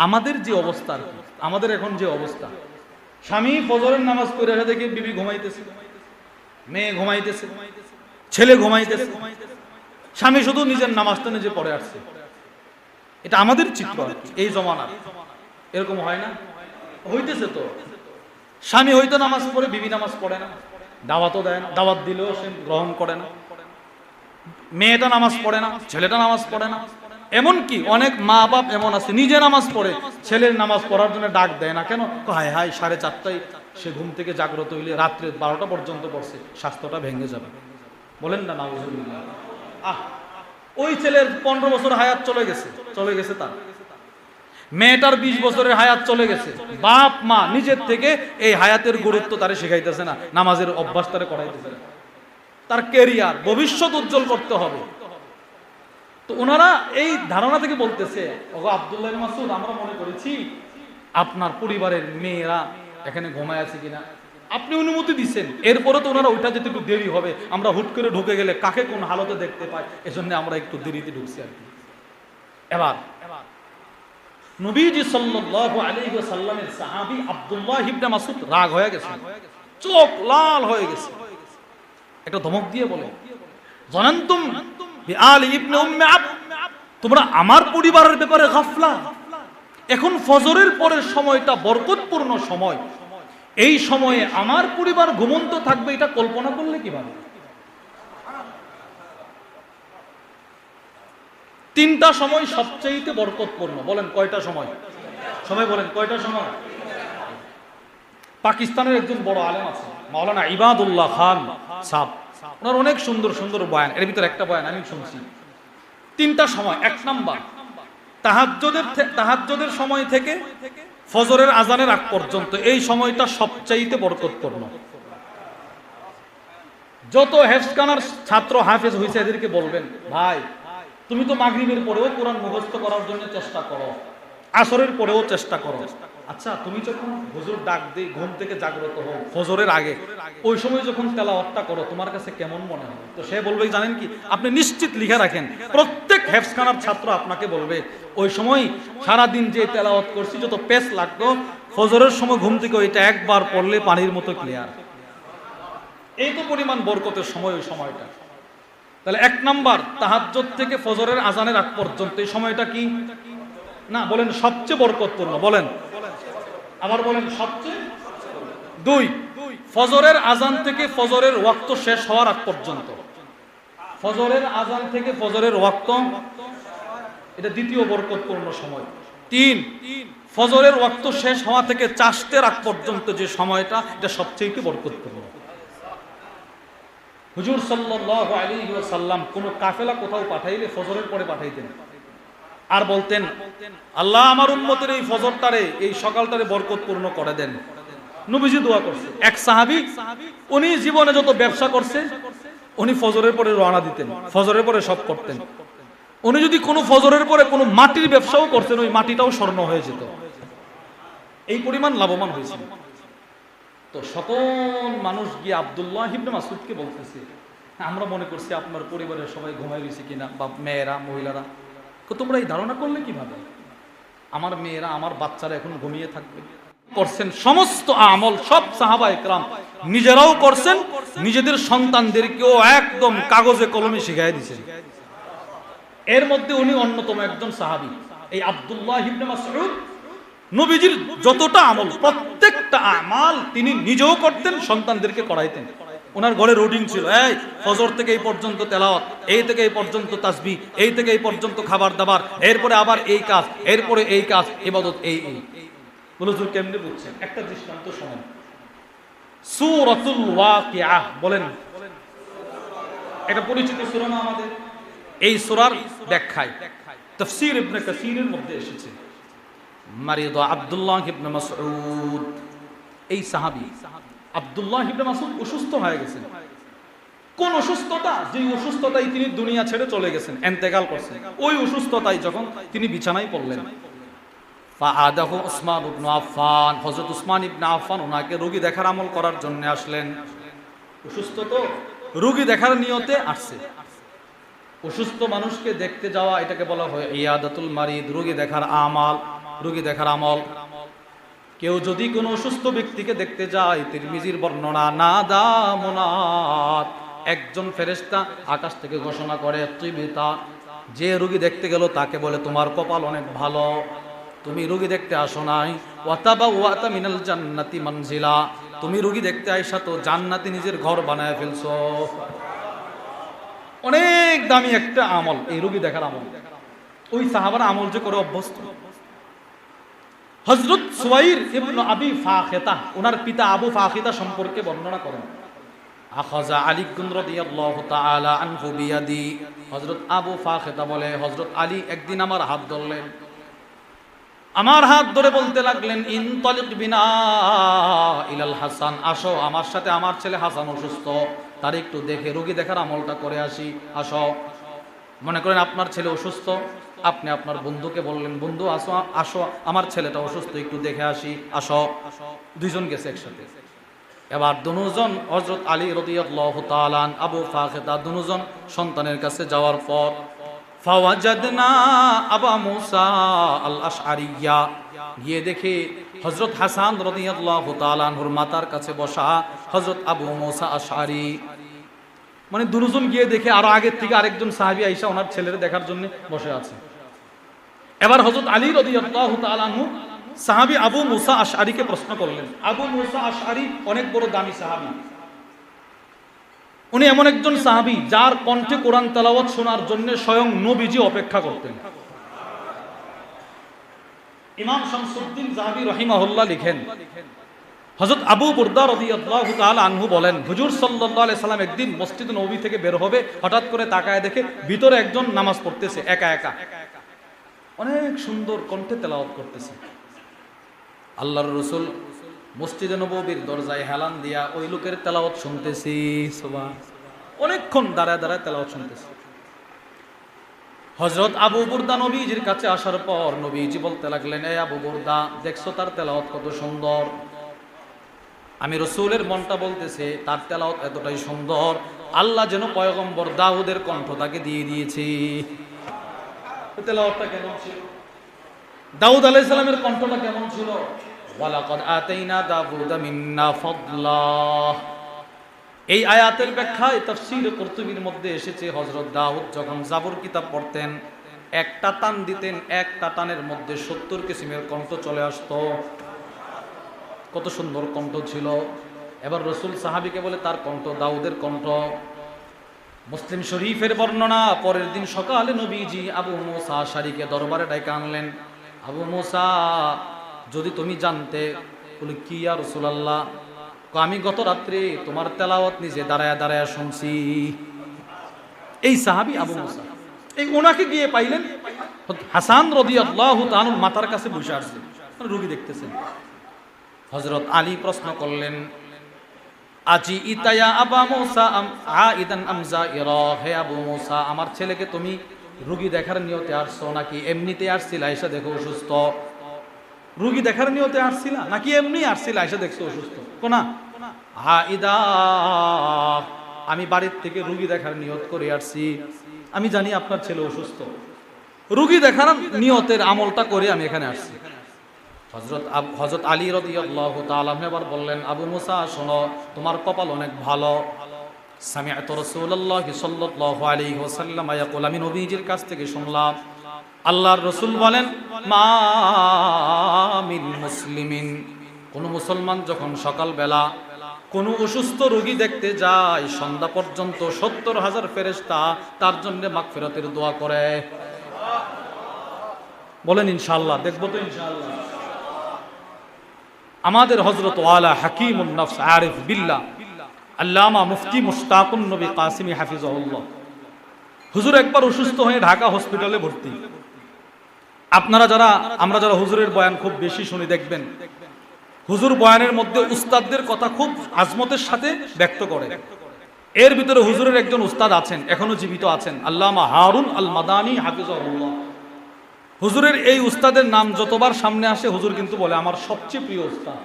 আমাদের যে অবস্থা আর কি, আমাদের এখন যে অবস্থা, স্বামী ফজরের নামাজ পড়ে এসে দেখি বিবি ঘুমাইতেছে, মেয়ে ঘুমাইতেছে, ছেলে ঘুমাইতেছে, স্বামী শুধু নিজের নামাজটা নিজে পড়ে আসছে। এটা আমাদের চিত্র আর কি, এই জমানার। এরকম হয় না? হইতেছে তো। স্বামী হয়তো নামাজ পড়ে, বিবি নামাজ পড়ে না, দাওয়াতও দেয় না, দাওয়াত দিলেও সে গ্রহণ করে না। মেয়েটা নামাজ পড়ে না, ছেলেটা নামাজ পড়ে না। এমনকি অনেক মা বাপ এমন আছে নিজে নামাজ পড়ে, ছেলের নামাজ পড়ার জন্য ডাক দেয় না। কেন? হায় হায়, 4:30টায় সে ঘুম থেকে জাগ্রত হইলে রাত্রে 12টা পর্যন্ত পড়ছে, স্বাস্থ্যটা ভেঙে যাবে। বলেন না নাউজুবিল্লাহ। ওই ছেলের 15 বছর হায়াত চলে গেছে তার। মেয়েটার 20 বছরের হায়াত চলে গেছে। বাপ মা নিজের থেকে এই হায়াতের গুরুত্ব তারে শিখাইতেছে না, নামাজের অভ্যাস তারে করাইতেছে না। তার ক্যারিয়ার, ভবিষ্যৎ উজ্জ্বল করতে হবে। তো ওনারা এই ধারণা থেকে বলতেছে, ওগো আব্দুল্লাহ ইবনে মাসউদ, আমরা মনে করেছি আপনার পরিবারের মেয়েরা এখানে ঘুমায় আছে কিনা, আপনি অনুমতি দিচ্ছেন। এরপরে তো ওনারা ওইটা যেতে একটু দেরি হবে, আমরা হুট করে ঢুকে গেলে কাকে কোন হালতে দেখতে পাই, এজন্য আমরা একটু দেরিতে ঢুকছি আর কি। এবার নবীজি সাল্লাল্লাহু আলাইহি ওয়াসাল্লামের সাহাবী আব্দুল্লাহ ইবনে মাসউদ রাগ হয়ে গেছে, চোখ লাল হয়ে গেছে। একটা ধমক দিয়ে বলে, জানান্তুম বিআলি ইবনে উম্মে আবদ, তোমরা আমার পরিবারের ব্যাপারে গাফলা। এখন ফজরের পরের সময়টা বরকতপূর্ণ সময়, এই সময়ে আমার পরিবার ঘুমন্ত থাকবে, এটা কল্পনা করলে কিভাবে? 3টা সময় সবচেয়ে বরকতপূর্ণ। বলেন কয়টা সময়? সময় বলেন কয়টা সময়? পাকিস্তানের একজন বড় আলেম আছে, মাওলানা ইবাদুল্লাহ খান সাহেব, ওনার অনেক সুন্দর সুন্দর বয়ান, এর ভিতরে একটা বয়ান আমি শুনছি। 3টা সময়। 1 নাম্বার, তাহাজ্জুদের সময় থেকে ফজরের আজানের আগ পর্যন্ত, এই সময়টা সবচাইতে বরকতপূর্ণ। যত হেফজখানার ছাত্র হাফেজ হয়েছে এদেরকে বলবেন, ভাই তুমি তো মাগরিবের পরেও কোরআন মুখস্থ করার জন্য চেষ্টা করো, আসরের পরেও চেষ্টা করো। আচ্ছা, তুমি যখন হুজুর ডাক দিয়ে ঘুম থেকে জাগ্রত হও ফজরের আগে, ওই সময় যখন তেলাওয়াতটা করো তোমার কাছে কেমন মনে হয়? তো সে বলবে, জানেন কি, আপনি নিশ্চিত লিখে রাখেন, প্রত্যেক হেফজখানার ছাত্র আপনাকে বলবে, ওই সময় সারাদিন যে তেলাওয়াত করছি যত পেস লাগতো, ফজরের সময় ঘুম থেকে ওইটা একবার পড়লে পানির মতো ক্লিয়ার। এই তো পরিমাণ বরকতের সময় ওই সময়টা। তাহলে 1 নাম্বার, তাহাজ্জুদ থেকে ফজরের আজানের আগ পর্যন্ত এই সময়টা কি না বলেন সবচেয়ে বরকতপূর্ণ? বলেন, আবার বলেন সবচেয়ে। 2, ফজরের আজান থেকে ফজরের ওয়াক্ত শেষ হওয়ার আগ পর্যন্ত, ফজরের আজান থেকে ফজরের ওয়াক্ত, এটা দ্বিতীয় বরকতপূর্ণ সময়। 3, ফজরের ওয়াক্ত শেষ হওয়া থেকে চাষতের আগ পর্যন্ত যে সময়টা, এটা সবচেয়ে বরকতপূর্ণ। হুজুর সাল্লাল্লাহু আলাইহি ওয়াসাল্লাম কোন কাফেলা কোথাও পাঠাইলে ফজরের পরে পাঠাইতেন, আর বলতেন, আল্লাহ আমার উম্মতের এই ফজরটারে, এই সকালটারে বরকতপূর্ণ করে দেন। নবীজি দোয়া করছে। এক সাহাবী, উনি জীবনে যত ব্যবসা করছে উনি ফজরের পরে রওনা দিতেন, ফজরের পরে সব করতেন। উনি যদি কোনো ফজরের পরে কোনো মাটির ব্যবসাও করতেন, ওই মাটিটাও স্বর্ণ হয়ে যেত, এই পরিমাণ লাভবান হয়েছিল। তো সকল মানুষ গিয়ে আব্দুল্লাহ ইবনে মাসউদকে বলতেছে, আমরা মনে করছি আপনার পরিবারের সবাই ঘুমাই গেছে কিনা, বা মেয়েরা মহিলারা, তোমরা এই ধারণা করলে কিভাবে আমার মেয়েরা আমার বাচ্চারা এখন ঘুমিয়ে থাকবে? করছেন সমস্ত আমল সব সাহাবায়ে কেরাম নিজেরাও করছেন, নিজেদের সন্তানদেরকেও একদম কাগজে কলমে শিখাই দিয়েছেন। এর মধ্যে উনি অন্যতম একজন সাহাবী, এই আব্দুল্লাহ ইবনে মাসউদ। নবীজির যতটা আমল, প্রত্যেকটা আমাল তিনি নিজেও করতেন, সন্তানদেরকে করাইতেন। ওনার ঘরে রুটিন ছিল, এই ফজর থেকে এই পর্যন্ত তেলাওয়াত, এই থেকে এই পর্যন্ত তাসবিহ, এই থেকে এই পর্যন্ত খাবার দাবার, এরপরে আবার এই কাজ, এরপরে এই কাজ, ইবাদত এই। বলুন কেমনে বুঝছেন? একটা দৃষ্টান্ত শোনেন। সূরাতুল ওয়াকিআ, বলেন এটা পরিচিত সূরা না আমাদের? এই সূরার ব্যাখ্যায় তাফসীর ইবনে কাসীরের মধ্যে এসেছে, মারিদ আব্দুল্লাহ ইবনে মাসউদ, এই সাহাবী আব্দুল্লাহ ইবনে মাসউদ অসুস্থ হয়ে গেছেন। কোন অসুস্থতা? যে অসুস্থতায় তিনি দুনিয়া ছেড়ে চলে গেছেন, ইন্তেকাল করছেন। ওই অসুস্থতায় যখন তিনি বিছানায় পড়লেন, ফাআদাহু উসমান ইবনে আফফান, হযরত উসমান ইবনে আফফান ওনাকে রোগী দেখার আমল করার জন্য আসলেন। অসুস্থ তো রোগী দেখার নিয়তে আসছে। অসুস্থ মানুষকে দেখতে যাওয়া, এটাকে বলা হয় ইয়াদাতুল মারিদ, রোগী দেখার আমাল, রোগী দেখার আমল। কেউ যদি কোনো অসুস্থ ব্যক্তিকে দেখতে যায়, তিরমিজির বর্ণনা, নাদা মুনাদ, একজন ফেরেশতা আকাশ থেকে ঘোষণা করে, তিবিতা, যে রোগী দেখতে গেল তাকে বলে তোমার কপাল অনেক ভালো, তুমি রোগী দেখতে আসো নাই। ওয়াতাবাওয়াতা মিনাল জান্নাতি মানজিলা, তুমি রোগী দেখতে আইসা তো জান্নাতে নিজের ঘর বানায় ফেলছো। অনেক দামি একটা আমল এই রোগী দেখার আমল। ওই সাহাবারা আমল যে করে অভ্যস্ত। হযরত সুয়াইর ইবনে আবি ফাখিতা, ওনার পিতা আবু ফাখিতা সম্পর্কে বর্ণনা করেন, আখাযা আলী রাদিয়াল্লাহু তাআলা আনহু বিয়াদি, হযরত আবু ফাখিতা বলে হযরত আলী একদিন আমার হাত ধরলেন, আমার হাত ধরে বলতে লাগলেন, ইনতালিক বিনা ইলাল হাসান, আসো আমার সাথে, আমার ছেলে হাসান অসুস্থ, তার একটু দেখে রোগী দেখার আমলটা করে আসি, আসো। মনে করেন আপনার ছেলে অসুস্থ, আপনি আপনার বন্ধুকে বললেন, বন্ধু আসো আসো আমার ছেলেটা অসুস্থ, একটু দেখে আসি, আসো। দুইজন গেছে একসাথে। এবার দুজন হযরত আলী রাদিয়াল্লাহু তাআলা আবু ফাখিতা দুজন সন্তানের কাছে যাওয়ার পর ফাওয়াজাদনা আবা মুসা আল আশআরিয়া, গিয়ে দেখে হযরত হাসান রাদিয়াল্লাহু তাআলা আনহুর মাতার কাছে বসা হযরত আবু মুসা আশআরি। মানে দুজন গিয়ে দেখে আরো আগের থেকে আরেকজন সাহাবী আয়েশা ওনার ছেলের দেখার জন্য বসে আছে। এবার হযরত আলী রাদিয়াল্লাহু তাআলা আনহু সাহাবী আবু মুসা আশআরিকে প্রশ্ন করলেন। আবু মুসা আশআরি অনেক বড় দামি সাহাবী, উনি এমন একজন সাহাবী যার কণ্ঠে কোরআন তেলাওয়াত শোনার জন্য স্বয়ং নবীজি অপেক্ষা করতেন। ইমাম শামসুদ্দিন যাহাবী রাহিমাহুল্লাহ লিখেন, হযরত আবু বুরদা রাদিয়াল্লাহু তাআলা আনহু বলেন, হুজুর সাল্লাল্লাহু আলাইহি সাল্লাম একদিন মসজিদ নববী থেকে বের হবে, হঠাৎ করে তাকায় দেখে ভিতরে একজন নামাজ পড়তেছে একা একা, অনেক সুন্দর কণ্ঠে তেলাওয়াত করতেছে। আল্লাহর রাসূল মসজিদে নববীর দরজায় হেলান দিয়া ওই লোকের তেলাওয়াত শুনতেছি, সুবহান, অনেকক্ষণ দাঁড়ায় দাঁড়ায় তেলাওয়াত শুনতেছি। হযরত আবু বুরদা নবীজির কাছে আসার পর নবীজি বলতে লাগলেন, এই আবু বুরদা, দেখছো তার তেলাওয়াত কত সুন্দর? আমি রাসূলের মনটা বলতেছে তার তেলাওয়াত এতটাই সুন্দর, আল্লাহ যেন পয়গম্বর দাউদের কণ্ঠ তাকে দিয়ে দিয়েছে। তেলাওয়াতটা কেমন ছিল? দাউদ আলাইহিস সালামের কণ্ঠটা কেমন ছিল? ওয়ালাকাদ আতাইনা দাউদা মিন্না ফাদলা। এই আয়াতের ব্যাখ্যায় তাফসীর কুরতুবীর মধ্যে এসেছে, হযরত দাউদ যখন জাবুর কিতাব পড়তেন একটা টান দিতেন, একটা টানের মধ্যে 70 কিসিমের কণ্ঠ চলে আসতো। কত সুন্দর কণ্ঠ ছিল। এবার রাসূল সাহাবীকে বলে তার কণ্ঠ দাউদের কণ্ঠ। মুসলিম শরীফের বর্ণনা, পরের দিন সকালে নবীজি আবু মুসা আশআরিকে দরবারে ডেকে আনলেন। আবু মুসা, যদি তুমি জানতে। বলে কি ইয়া রাসূলুল্লাহ? আমি গত রাত্রে তোমার তেলাওয়াত নিজে দাঁড়ায় দাঁড়ায় শুনছি। এই সাহাবী আবু মুসা, এই ওনাকে গিয়ে পাইলেন হাসান রাদিয়াল্লাহু তাআলা মাতার কাছে বসে আছে, রোগী দেখতেছেন। হযরত আলী প্রশ্ন করলেন, আজি ইতায়া আবা মুসা আইদান আমজাইরা, হে আবু মুসা, আমার ছেলেকে তুমি রোগী দেখার নিয়তে আসছো নাকি এমনিতে আসছিলা এসে দেখো অসুস্থ? রোগী দেখার নিয়তে আসছিলা নাকি এমনি আসছিলা এসে দেখছো অসুস্থ? কোনা আইদা, আমি বাড়ির থেকে রোগী দেখার নিয়ত করে আসছি, আমি জানি আপনার ছেলে অসুস্থ, রোগী দেখার নিয়তের আমলটা করে আমি এখানে আসছি। হযরত আলী রাদিয়াল্লাহু তাআলা এবার বললেন, আবু মুসা শোনো, তোমার কপাল অনেক ভালো। সামিআতু রাসূলুল্লাহি সাল্লাল্লাহু আলাইহি ওয়াসাল্লাম ইয়াকুল, আমি নবীজির কাছ থেকে শুনলাম আল্লাহর রাসূল বলেন, মা মিন মুসলিমিন, কোন মুসলমান যখন সকালবেলা কোন অসুস্থ রোগী দেখতে যায় সন্ধ্যা পর্যন্ত 70,000 ফেরেশতা তার জন্য মাগফিরাতের দোয়া করে। বলেন ইনশাআল্লাহ, দেখবো তো ইনশাআল্লাহ। আমাদের হযরত ওয়ালা হাকিমুন নফস আরিফ বিল্লাহ আল্লামা মুফতি মুশতাকুন নবী কাসিমি হাফিজাহুল্লাহ, হুজুর একবার অসুস্থ হয়ে ঢাকা হসপিটালে ভর্তি। আপনারা যারা, আমরা যারা হুজুরের বয়ান খুব বেশি শুনি, দেখবেন হুজুর বয়ানের মধ্যে উস্তাদদের কথা খুব আজমতের সাথে ব্যক্ত করে। এর ভিতরে হুজুরের একজন উস্তাদ আছেন, এখনো জীবিত আছেন, আল্লামা হারুন আল মাদানী হাফিজাহুল্লাহ। হুজুরের এই উস্তাদের নাম যতবার সামনে আসে হুজুর কিন্তু বলে আমার সবচেয়ে প্রিয় উস্তাদ।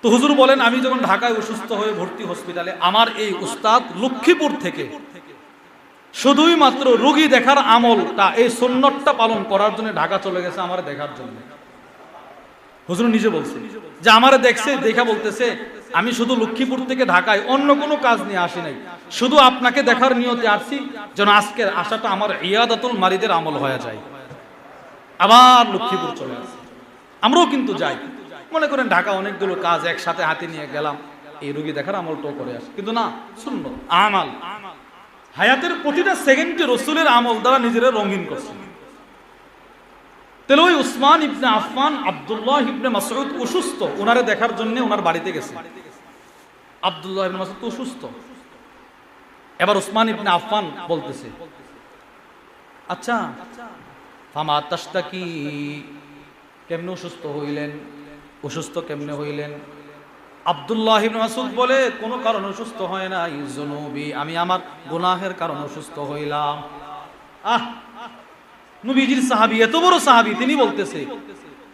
তো হুজুর বলেন, আমি যখন ঢাকায় অসুস্থ হয়ে ভর্তি হসপিটালে, আমার এই উস্তাদ লক্ষ্মীপুর থেকে শুধুই মাত্র রোগী দেখার আমলটা, এই সুন্নতটা পালন করার জন্য ঢাকা চলে গেছে আমার দেখার জন্য। হুজুর নিজে বলছে যে আমারে দেখছে, দেখা বলতেছে আমি শুধু লক্ষ্মীপুর থেকে ঢাকায় অন্য কোনো কাজ নিয়ে আসি নাই, শুধু আপনাকে দেখার নিয়তে আসছি, যেন আজকের আশাটা আমার ইয়াদাতুল মারিদের আমল হয়ে যায়। আবার লক্ষ্মীপুর চলে আসি, আমরাও কিন্তু যাই, মনে করেন ঢাকা অনেকগুলো কাজ একসাথে হাতে নিয়ে গেলাম, এই রোগী দেখার আমলটাও করে আসি, কিন্তু না, সুন্নত আমাল, হায়াতের প্রতিটা সেকেন্ডে রসুলের আমল দ্বারা নিজেরা রঙিন করছে। তাহলে ওই উসমান ইবনে আফফান আব্দুল্লাহ ইবনে মাসউদ অসুস্থ, ওনারে দেখার জন্য ওনার বাড়িতে গেছে। আব্দুল্লাহ ইবনে মাসউদ অসুস্থ, এবার উসমান ইবনে আফফান বলতেছে, আচ্ছা ফামা তাশতাকি, কেমনে অসুস্থ হইলেন, অসুস্থ কেমনে হইলেন? আব্দুল্লাহ ইবনে মাসউদ বলে, কোনো কারণে অসুস্থ হয় না, যুনুবি, আমি আমার গুনাহের কারণে অসুস্থ হইলাম। নবীজির সাহাবী, এত বড় সাহাবী, তিনি বলতেছে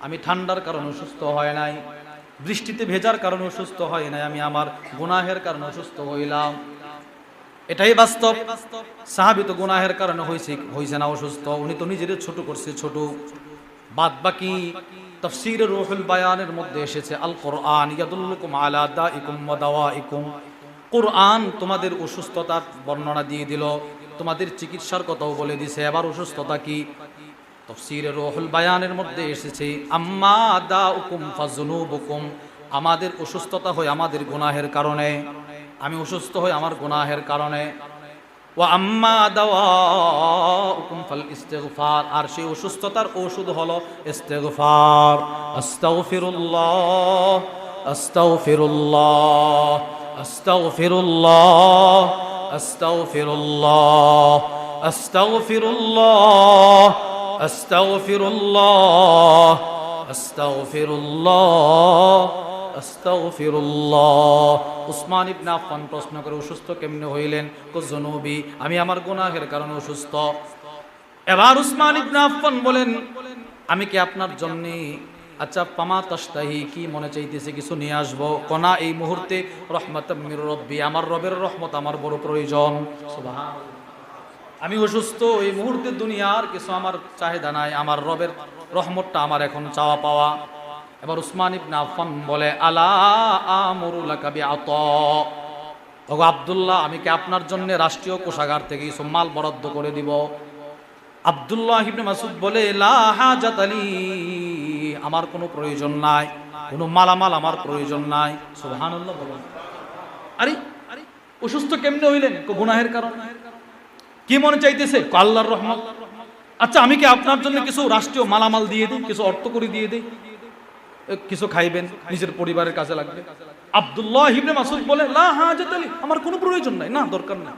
আমি ঠান্ডার কারণে অসুস্থ হয় নাই, বৃষ্টিতে ভেজার কারণে অসুস্থ হয় নাই, আমি আমার গুনাহের কারণে অসুস্থ হইলাম। এটাই বাস্তব, সাহাবী তো গুনাহের কারণে হইছে না অসুস্থ, উনি তো নিজের ছোট করছে, ছোট। বাদ বাকি তাফসীরে রূহুল বায়ানের মধ্যে এসেছে, আল কোরআন ইয়াদুল্লুকুম আলা দাইকুম ওয়া দাওয়াইকুম, কোরআন তোমাদের অসুস্থতার বর্ণনা দিয়ে দিল, তোমাদের চিকিৎসার কথাও বলে দিছে। এবার অসুস্থতা কি? তাফসীরে রূহুল বায়ানের মধ্যে এসেছে, আম্মা দাউকুম ফাযুনুবুকুম, আমাদের অসুস্থতা হয় আমাদের গুনাহের কারণে, আমি অসুস্থ হই আমার গুনাহের কারণে। ওয়া আম্মা দাওয়াউকুম ফাল ইস্তিগফার, আর সেই অসুস্থতার ওষুধ হলো ইস্তিগফার। আস্তাগফিরুল্লাহ আস্তাগফিরুল্লাহ আস্তাগফিরুল্লাহ আস্তাগফিরুল্লাহ আস্তাগফিরুল্লাহ আস্তাগফিরুল্লাহ আস্তাগফিরুল্লাহ আস্তাগফিরুল্লাহ। উসমান ইবনে আফফান প্রশ্ন করে, অসুস্থ কেমনে হইলেন? যুনুবি, আমি আমার গুনাহের কারণে অসুস্থ। এবার উসমান ইবনে আফফান বলেন, আমি কি আপনার জন্য, আচ্ছা পামা তাশতাহি, কি মনে চাইতেছে কিছু নিয়ে আসবো? কোনা এই মুহূর্তে রহমাতাম মির রব্বি, আমার রবের রহমত আমার বড় প্রয়োজন। সুবহানাল্লাহ, আমি অসুস্থ, এই মুহূর্তে দুনিয়ার কিছু আমার চাহিদা নাই, আমার রবের রহমতটা আমার এখন চাওয়া পাওয়া। এবার উসমান ইবনে আফফান বলে, আলা আমুরু লাকা বিআতা, ওগো আব্দুল্লাহ, আমি কি আপনার জন্য রাষ্ট্রীয় কোষাগার থেকে কিছু মাল বরাদ্দ করে দিব? আব্দুল্লাহ ইবনে মাসউদ বলে, লা হাজাত লি, আমার কোনো প্রয়োজন নাই, কোনো মালামাল আমার প্রয়োজন নাই। সুবহানাল্লাহ বলেন। আরে অসুস্থ কেমনে হইলেন? গুনাহের কারণে। কি মনে চাইতেছে? আল্লাহর রহমত। আচ্ছা আমি কি আপনার জন্য কিছু রাষ্ট্রীয় মালামাল দিয়ে দিই, কিছু অর্থ করে দিয়ে দিই, কিছু খাইবেন, নিজের পরিবারের কাজে লাগবে? আব্দুল্লাহ ইবনে মাসউদ বলে, লা হাজাত লি, আমার কোনো প্রয়োজন নাই, না দরকার নাই।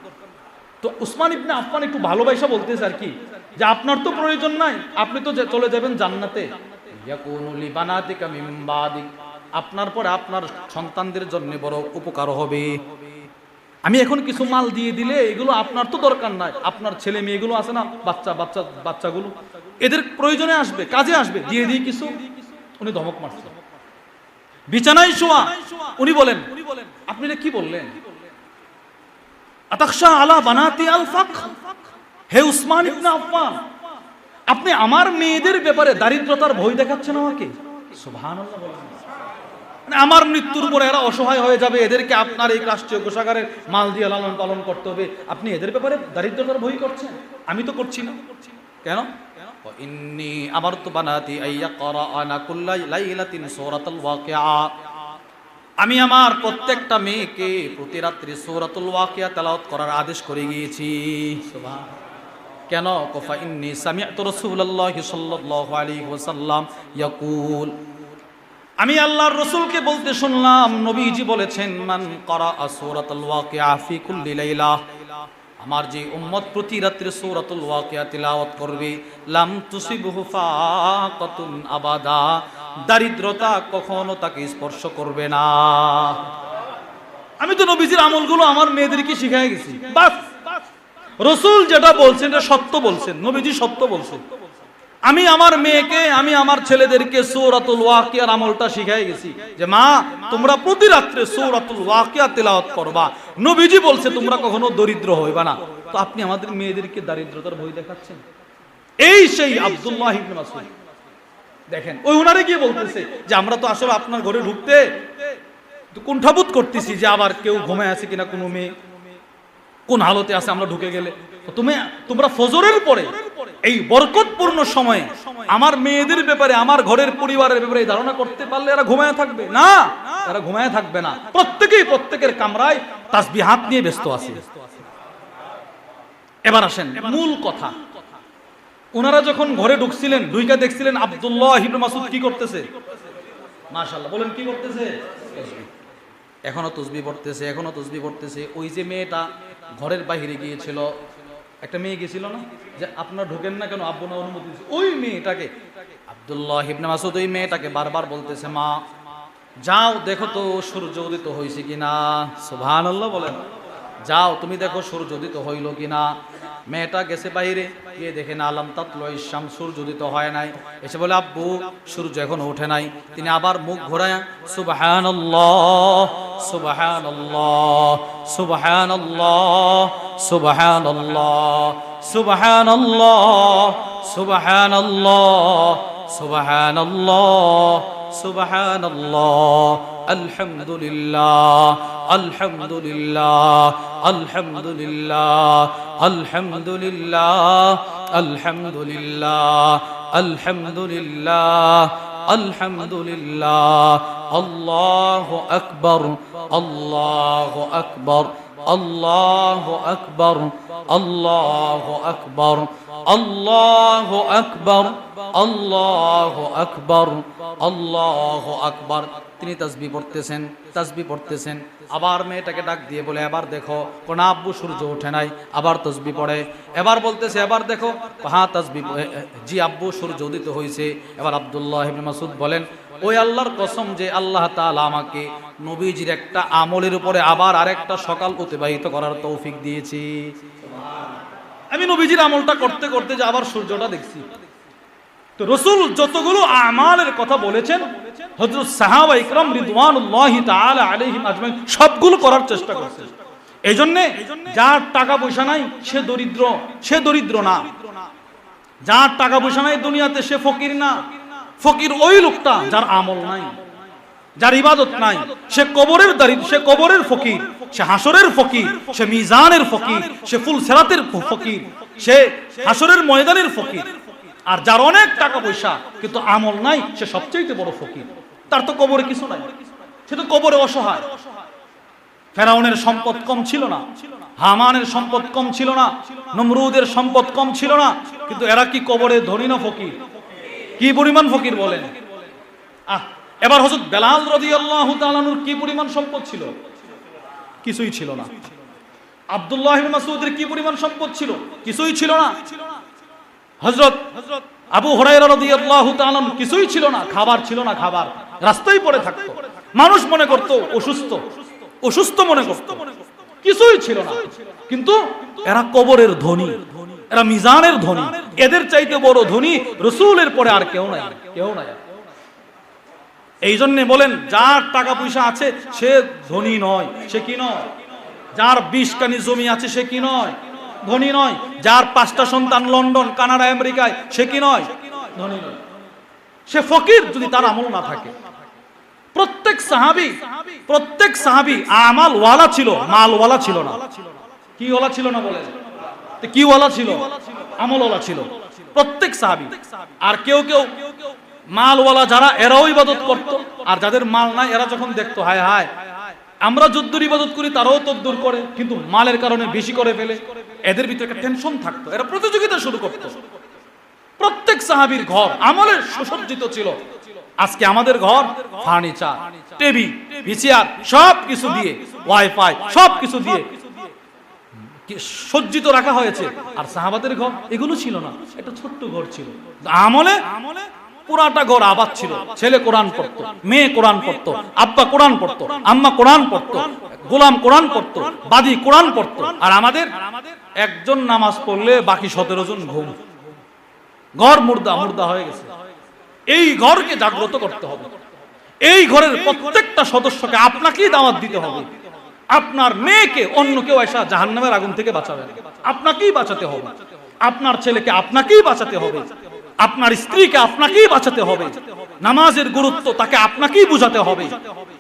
তো উসমান ইবনে আফফান একটু ভালোবাসা বলতেছে আর কি, যে আপনার তো প্রয়োজন নাই, আপনি তো চলে যাবেন জান্নাতে, ইয়াকুনু লিবানাতিকা মিন বাদিক, আপনার পরে আপনার সন্তানদের জন্য বড় উপকার হবে। আমি এখন কিছু মাল দিয়ে দিলে এগুলো আপনার তো দরকার নাই, আপনার ছেলে মেয়েগুলো আছে না, বাচ্চাগুলো, এদের প্রয়োজনে আসবে, কাজে আসবে, দিয়ে দিই কিছু। উনি ধমক মারছে, বিছানায় শোয়া। উনি বলেন, আপনি এটা কি বললেন? আতাখশা আলা বানাতি আল ফাকর, হে উসমান ইবনে আফফান, আপনি আমার মেয়েদের ব্যাপারে দারিদ্রতার ভয় দেখাচ্ছেন আমাকে? সুবহানাল্লাহ বলেন। আমার মৃত্যুর পরে এরা অসহায় হয়ে যাবে, এদেরকে আপনার এই রাষ্ট্রীয় কোষাগারের মাল দিয়ে লালন পালন করতে হবে, আপনি এদের ব্যাপারে দারিদ্রতার ভয় করছেন? আমি তো করছি না। কেন? ইন্নী আমারতু বানাতি আইয়াকরাআনা কুল্লা লাইলাতিন সূরাতুল ওয়াকিআ, আমি আমার প্রত্যেকটা মেয়েকে প্রতি রাত্রি সূরাতুল ওয়াকিয়া তেলাওয়াত করার আদেশ করে গিয়েছি। সুবহানাল্লাহ। কেন? কফা ইন্নী সামি'তু রাসূলুল্লাহি সাল্লাল্লাহু আলাইহি ওয়াসাল্লাম ইয়াকুল, আমি আল্লাহর রাসূলকে বলতে শুনলাম, নবীজি বলেছেন, মান ক্বারাআ সূরাতুল ওয়াকিয়া ফি কুল্লি লাইলা, আমার যে উম্মত প্রতি রাত্রে সূরাতুল ওয়াকিয়া তিলাওয়াত করবে, লাম তুসিবহু ফাকাতুন আবাদা, দারিদ্রতা কখনো তাকে স্পর্শ করবে না। আমি তো নবীজির আমলগুলো আমার মেয়েদেরকে শিখাই গেছি, বাস। রাসূল যেটা বলছেন এটা সত্য বলছেন, নবীজি সত্য বলছেন। আমি আমার মেয়েকে, আমি আমার ছেলেদেরকে সূরাতুল ওয়াকিয়ার আমলটা শিখাই গেছি, যে মা তোমরা প্রতি রাত্রে সূরাতুল ওয়াকিয়া তিলাওয়াত করবা, নবীজি বলছে তোমরা কখনো দরিদ্র হইবা না। তো আপনি আমাদের মেয়েদেরকে দারিদ্রতার ভয় দেখাচ্ছেন? এই সেই আব্দুল্লাহ ইবনে মাসউদ দেখেন, ওই উনারে গিয়ে বলতেছে যে আমরা তো আসলে আপনার ঘরে ঢুকতে কুণ্ঠাবোধ করতেছি যে আবার কেউ ঘুমায় আছে কিনা, কোনো মেয়ে কোন হালতে আছে আমরা ঢুকে গেলে। তোমরা ফজরের পরে এই বরকতপূর্ণ সময়ে আমার মেয়েদের ব্যাপারে, আমার ঘরের পরিবারের ব্যাপারে ধারণা করতে পারলে এরা ঘুমায় থাকবে না? এরা ঘুমায় থাকবে না। প্রত্যেকেই প্রত্যেকের কামরায় তাসবিহ হাত নিয়ে ব্যস্ত আছে। এবার আসেন মূল কথা। ওনারা যখন ঘরে ঢুকছিলেন, ঢুইকা দেখছিলেন আব্দুল্লাহ ইবনে মাসউদ কি করতেছে। মাশাআল্লাহ, বলেন কি করতেছে? এখনো তাসবিহ পড়তেছে, এখনো তাসবিহ পড়তেছে। ওই যে মেয়েটা ঘরের বাইরে গিয়েছিল, একটা মেয়ে গেছিল না, যে আপনারা ঢোকেন না কেন, আব্বু না অনুমতি দিয়েছে, ওই মেয়েটাকে আব্দুল্লাহ ইবনে মাসউদ ওই মেয়েটাকে বারবার বলতেছে, মা যাও দেখো তো সূর্য উদিত হয়েছে কিনা। সুবহানাল্লাহ বলেন। যাও তুমি দেখো সূর্য উদিত হইল কিনা। মেয়েটা গেছে বাইরে, গিয়ে দেখে না আলাম তাতলুই শামস, সূর্য উদিত হয় নাই। এসে বলে আব্বু সূর্য এখনো ওঠে নাই। তিনি আবার মুখ ঘোরায় সুবহানাল্লাহ সুবহানাল্লাহ সুবহানাল্লাহ সুবহানাল্লাহ সুবহানাল্লাহ সুবহানাল্লাহ সুবহানাল্লাহ সুবহানাল্লাহ আলহামদুলিল্লাহ আলহামদুলিল্লাহ আলহামদুলিল্লাহ আলহামদুলিল্লাহ আলহামদুলিল্লাহ আলহামদুলিল্লাহ আলহামদুলিল্লাহ আল্লাহু আকবার আল্লাহু আকবার আল্লাহু আকবার আল্লাহু আকবার আল্লাহু আকবার আল্লাহু আকবার আল্লাহু আকবার। তিনি তাসবিহ পড়তেছেন। আবার মেয়েটাকে ডাক দিয়ে বলে, এবার দেখো। কোন আব্বু সূর্য ওঠে নাই। আবার তাসবিহ পড়ে। এবার বলতেছে, এবার দেখো। হ্যাঁ তাসবিহ, জি আব্বু সূর্য উদিত হয়েছে। এবার আব্দুল্লাহ ইবনে মাসউদ বলেন, ওই আল্লাহর কসম যে আল্লাহ তাআলা আমাকে নবীজির একটা আমলের উপরে আবার আরেকটা সকাল অতিবাহিত করার তৌফিক দিয়েছি। আমি নবীজির আমলটা করতে করতে যে আবার সূর্যটা দেখছি। তো রাসূল যতগুলো আমালের কথা বলেছেন, হযরত সাহাবা ইকরাম রিদওয়ানুল্লাহি তাআলা আলাইহিম আজমাইন সবগুলো করার চেষ্টা করেছেন। এইজন্য যার টাকা পয়সা নাই সে দরিদ্র না। যার টাকা পয়সা নাই দুনিয়াতে সে ফকির না। ফকির ওই লোকটা যার আমল নাই, যার ইবাদত নাই। সে কবরের দরিদ্র, সে কবরের ফকির, সে হাসরের ফকির, সে মিজানের ফকির, সে ফুলসিরাতের ফকির, সে হাসরের ময়দানের ফকির। আর যার অনেক টাকা পয়সা কিন্তু আমল নাই, সে সবচেয়ে বড় ফকির। তার তো কবরে কিছু নাই, সে তো কবরে অসহায়। ফেরাউনের সম্পদ কম ছিল না, হামানের সম্পদ কম ছিল না, নমরুদের সম্পদ কম ছিল না, কিন্তু এরা কি কবরে ধনী না ফকির? কি পরিমাণ ফকির বলেন। এবার হযরত বেলাল রাদিয়াল্লাহু তাআলা আনহুর কি পরিমাণ সম্পদ ছিল? কিছুই ছিল না। আব্দুল্লাহ ইবনে মাসউদের কি পরিমাণ সম্পদ ছিল? কিছুই ছিল না। হযরত আবু হুরায়রা রাদিয়াল্লাহু তাআলা কিছুই ছিল না, খাবার ছিল না, খাবার রাস্তায় পড়ে থাকতো। মানুষ মনে করত অসুস্থ মনে করত, কিছুই ছিল না। কিন্তু এরা কবরের ধনী, এরা মিজানের ধনী। এদের চাইতে বড় ধনী রাসূলের পরে আর কেউ নাই। এই জন্য বলেন, যার টাকা পয়সা আছে সে ধনী নয়। সে কি নয়? যার 20 কানি জমি আছে সে কি নয়? ধনী নয়। যার 5টা সন্তান লন্ডন, কানাডা, আমেরিকায়, সে কি নয়? ধনী নয়। সে ফকির যদি তার আমল না থাকে। প্রত্যেক সাহাবী আমাল ওয়ালা ছিল, মাল ওয়ালা ছিল না। কি ওয়ালা ছিল না বলেন? কি ওয়ালা ছিল? আমল ওয়ালা ছিল প্রত্যেক সাহাবী। আর কেউ মালওয়ালা যারা, এরাও ইবাদত করত। আর যাদের মাল নাই, এরা যখন দেখতো হায় হায় আমরা যদ্দুর ইবাদত করি তারাও তদ্দুর করে, কিন্তু মালের কারণে বেশি করে ফেলে, এদের ভিতরে একটা টেনশন থাকতো। এরা প্রতিযোগিতা শুরু করত। প্রত্যেক সাহাবীর ঘর আমলে সুসজ্জিত ছিল। আজকে আমাদের ঘর ফার্নিচার, টিভি, ভিসিআর সব কিছু দিয়ে, ওয়াইফাই সব কিছু দিয়ে সজ্জিত রাখা হয়েছে। আর সাহাবাদের ঘর এগুলো ছিল না, একটা ছোট্ট ঘর ছিল। আমলে পুরাটা ঘর আবাদ ছিল। ছেলে কোরআন পড়তো, মেয়ে কোরআন পড়তো, আব্বা কোরআন পড়তো, আম্মা কোরআন পড়তো, গোলাম কোরআন পড়তো, বাদী কোরআন পড়তো। আর আমাদের একজন নামাজ পড়লে বাকি 17 জন ঘুম। ঘর মুর্দা হয়ে গেছে। এই ঘরকে জাগ্রত করতে হবে। এই ঘরের প্রত্যেকটা সদস্যকে আপনাকেই দাওয়াত দিতে হবে। আপনার মেয়েকে অন্য কেউ এসে জাহান্নামের আগুন থেকে বাঁচাবে, আপনাকেই বাঁচাতে হবে। আপনার ছেলেকে আপনাকেই বাঁচাতে হবে। আপনার স্ত্রীকে আপনাকেই বাঁচাতে হবে, নামাজের গুরুত্ব তাকে আপনাকেই বুঝাতে হবে।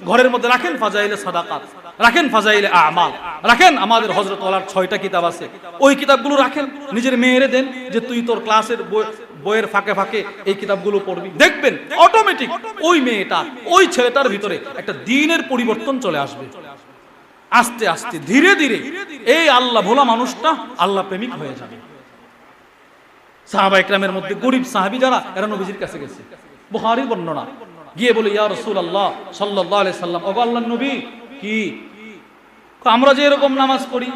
ঘরের মধ্যে রাখেন ফাজাইলে সাদাকাত, রাখেন ফাজাইলে আমাল, রাখেন আমাদের হযরত ওয়ালার 6টা কিতাব আছে, ওই কিতাবগুলো রাখেন, নিজের মেয়েরে দেন যে তুই তোর ক্লাসের বইয়ের ফাঁকে ফাঁকে এই কিতাবগুলো পড়বি, দেখবেন অটোমেটিক ওই মেয়েটা ওই ছেলেটার ভিতরে একটা দ্বীনের পরিবর্তন চলে আসবে। আস্তে আস্তে ধীরে ধীরে এই আল্লাহ ভোলা মানুষটা আল্লাহ প্রেমিক হয়ে যাবে। সাহাবা ইকরামের মধ্যে গরিব সাহাবী যারা, এরা নবীজির কাছে গেছে, বুখারীর বর্ণনা, গিয়ে বলে ইয়া রাসূলুল্লাহ সাল্লাল্লাহু আলাইহি সাল্লাম, ওগো আল্লাহর নবী, কি আমরা যে এরকম নামাজ পড়ি,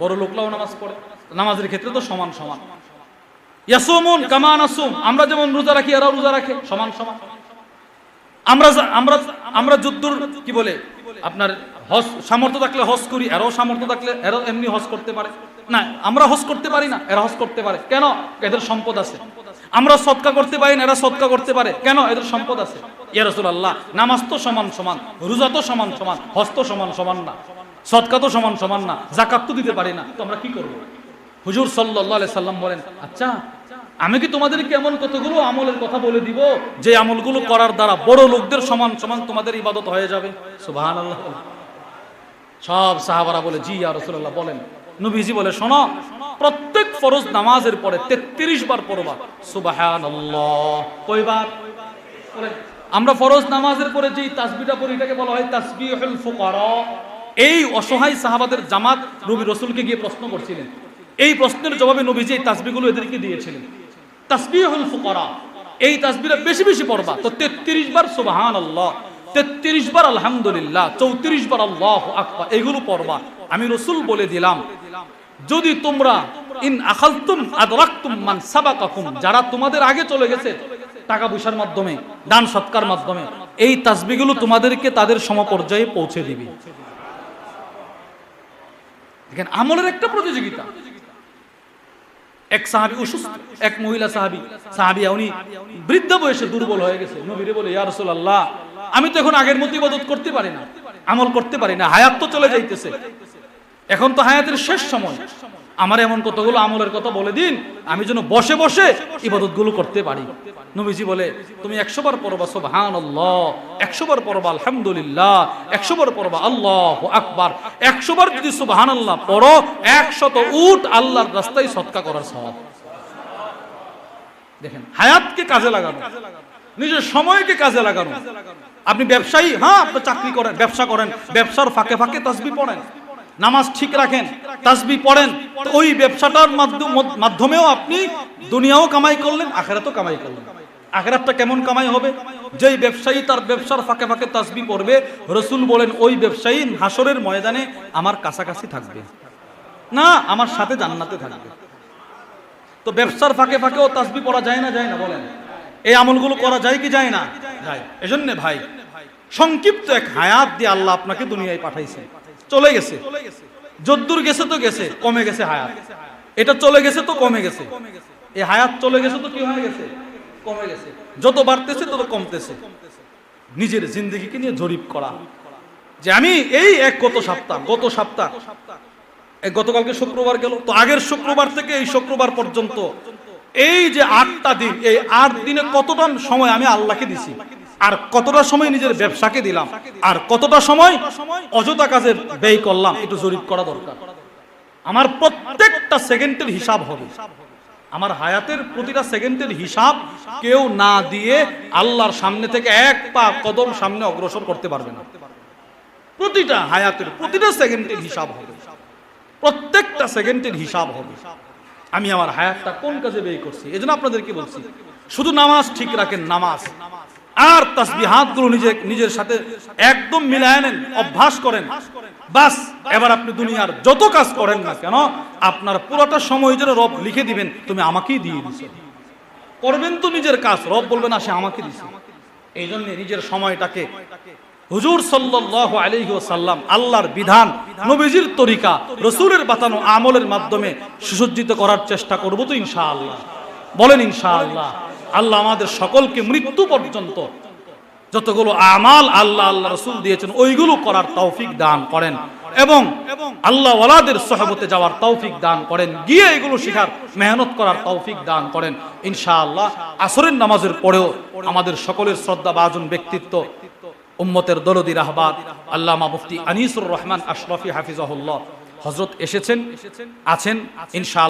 বড় লোকরাও নামাজ পড়ে, নামাজের ক্ষেত্রে তো সমান সমান, ইয়াসুমুন কামা নাসুম, আমরা যেমন রোজা রাখি এরাও রোজা রাখে, সমান সমান। আমরা আমরা আমরা যুদ্ধর কি বলে আপনার হজ সামর্থ্য থাকলে হজ করি, এরাও সামর্থ্য থাকলে এরাও এমনি হজ করতে পারে। না, আমরা হজ করতে পারি না, এরা হজ করতে পারে, কেন? এদের সম্পদ আছে। আমরা সদকা করতে পারি না, এরা সদকা করতে পারে, কেন? এদের সম্পদ আছে। ইয়া রাসূলুল্লাহ, নামাজ তো সমান সমান, রোজা তো সমান সমান, হজ তো সমান সমান না, সদকা তো সমান সমান না, যাকাত তো দিতে পারি না, তো আমরা কি করব? হুজুর সাল্লাল্লাহু আলাইহি সাল্লাম বলেন, আচ্ছা আমি কি তোমাদেরকে এমন কতগুলো আমলের কথা বলে দিব যে আমলগুলো করার দ্বারা বড় লোকদের সমান সমান তোমাদের ইবাদত হয়ে যাবে? সুবহানাল্লাহ। সব সাহাবারা বলে জি ইয়া রাসূলুল্লাহ বলেন। নবীজি বলে, শোনো, প্রত্যেক ফরজ নামাজের পরে 33 বার পড়বা সুবহানাল্লাহ। কয়বার? আমরা ফরজ নামাজের পরে যেই তাসবিহটা পড়ি এটাকে বলা হয় তাসবিহুল ফুকারা। এই অসহায় সাহাবাদের জামাত নবী রাসূলকে গিয়ে প্রশ্ন করছিলেন, এই প্রশ্নের জবাবে নবীজি এই তাসবিহগুলো এদেরকে দিয়েছিলেন। তাসবিহুল ফুকারা, এই তাসবিহটা বেশি বেশি পড়বা। তো 33 বার সুবহানাল্লাহ, 33 বার আলহামদুলিল্লাহ, 34 বার আল্লাহু আকবার, এগুলো পড়বা। আমি রাসূল বলে দিলাম, যদি তোমরা ইন আখালতুম আদরাকতুম মান সাবাকাকুম, যারা তোমাদের আগে চলে গেছে টাকা পয়সার মাধ্যমে, দান সৎকার মাধ্যমে, এই তাসবিহগুলো তোমাদেরকে তাদের সমপর্যায়ে পৌঁছে দিবে। দেখেন আমলের একটা প্রতিযোগিতা। এক সাহাবী অসুস্থ, এক মহিলা সাহাবিয়া, উনি বৃদ্ধ বয়সে দুর্বল হয়ে গেছে। নবীরে বলে, ইয়া রাসূলুল্লাহ, আমি তো এখন আগের মতো ইবাদত করতে পারি না, আমল করতে পারি না, হায়াত তো চলে যাইতেছে, এখন তো হায়াতের শেষ সময়, আমার এমন কতগুলো আমলের কথা বলে দিন আমি যেন বসে বসে ইবাদতগুলো করতে পারি। নবীজি বলে, তুমি 100 বার পড়বা সুবহানাল্লাহ, 100 বার পড়বা আলহামদুলিল্লাহ, 100 বার পড়বা আল্লাহু আকবার। 100 বার যদি সুবহানাল্লাহ পড়ো, 100 উট আল্লাহর রাস্তায় সদকা করার সওয়াব। দেখেন, হায়াতকে কাজে লাগানো, নিজের সময়কে কাজে লাগানো। আপনি ব্যবসায়ী, হ্যাঁ আপনি চাকরি করেন, ব্যবসা করেন, ব্যবসার ফাঁকে ফাঁকে তাসবিহ পড়েন, নামাজ ঠিক রাখেন, তাসবিহ পড়েন, তো ওই ব্যবসাটার মাধ্যমেও আপনি দুনিয়াও কামাই করলেন, আখিরাতও কামাই করলেন। আখিরাতটা কেমন কামাই হবে? যেই ব্যবসায়ী তার ব্যবসার ফাঁকে ফাঁকে তাসবিহ পড়বে, রাসূল বলেন ওই ব্যবসায়ী হাসরের ময়দানে আমার কাছাকাছি থাকবে না, আমার সাথে জান্নাতে থাকবে। তো ব্যবসার ফাঁকে ফাঁকেও তাসবিহ পড়া যায় না, যায় না? বলেন, এই আমলগুলো করা যায় কি যায় না? যায়। এজন্য ভাই, সংক্ষিপ্ত এক হায়াত দিয়ে আল্লাহ আপনাকে দুনিয়ায় পাঠাইছে। চলে গেছে, যদ্দূর গেছে তো গেছে, কমে গেছে হায়াত। এটা চলে গেছে তো কমে গেছে, এই হায়াত চলে গেছে তো কি হয়ে গেছে? কমে গেছে। যত বাড়তেছে তত কমতেছে। নিজের জিন্দেগিকে নিয়ে জরিপ করা যে আমি এই গত সপ্তাহ গতকালকে শুক্রবার গেল, তো আগের শুক্রবার থেকে এই শুক্রবার পর্যন্ত এই যে 8টা দিন, এই 8 দিনে কতটা সময় আমি আল্লাহকে দিছি, আর কতটা সময় নিজের ব্যবসাকে দিলাম, আর কতটা সময় অযথা কাজে ব্যয় করলাম, একটু জরিপ করা দরকার। আমার প্রত্যেকটা সেকেন্ডের হিসাব হবে, আমার হায়াতের প্রতিটা সেকেন্ডের হিসাব কেউ না দিয়ে আল্লাহর সামনে থেকে এক পা কদম সামনে অগ্রসর করতে পারবে না। প্রতিটা হায়াতের প্রতিটা সেকেন্ডের হিসাব হবে, প্রত্যেকটা সেকেন্ডের হিসাব হবে। আমি আমার হায়াতটা কোন কাজে ব্যয় করছি। এজন্য আপনাদেরকে বলছি, শুধু নামাজ ঠিক রাখেন, নামাজ আর তাসবিহাতগুলো নিজের সাথে একদম মিলায় নেন, অভ্যাস করেন, বাস। এবার আপনি দুনিয়ার যত কাজ করেন না কেন, আপনার পুরোটা সময় যেন রব লিখে দিবেন তুমি আমাকেই দিয়ে দিছো। করবেন তো নিজের কাজ, রব বলবেন আসে আমাকে দিছে। এই জন্য নিজের সময়টাকে হুজুর সাল্লাল্লাহু আলাইহি ওয়াসাল্লাম আল্লাহর বিধান, নবীজির তরিকা, রাসূলের বাতানো আমলের মাধ্যমে সুসজ্জিত করার চেষ্টা করব তো ইনশাআল্লাহ। বলেন ইনশাআল্লাহ। আল্লাহ আমাদের সকলকে মৃত্যু পর্যন্ত যতগুলো আমাল আল্লাহ আল্লাহ রাসূল দিয়েছেন ওইগুলো করার তৌফিক দান করেন এবং আল্লাহ ওয়ালাদের সহবতে যাওয়ার তৌফিক দান করেন, গিয়ে এগুলো শেখার মেহনত করার তৌফিক দান করেন ইনশাআল্লাহ। আসরের নামাজের পরেও আমাদের সকলের শ্রদ্ধাভাজন ব্যক্তিত্ব উম্মতের দরদি রাহবার আল্লামা মুফতি আনিসুর রহমান আশরাফি হাফিজাহুল্লাহ হযরত এসেছেন, আছেন ইনশাআল্লাহ।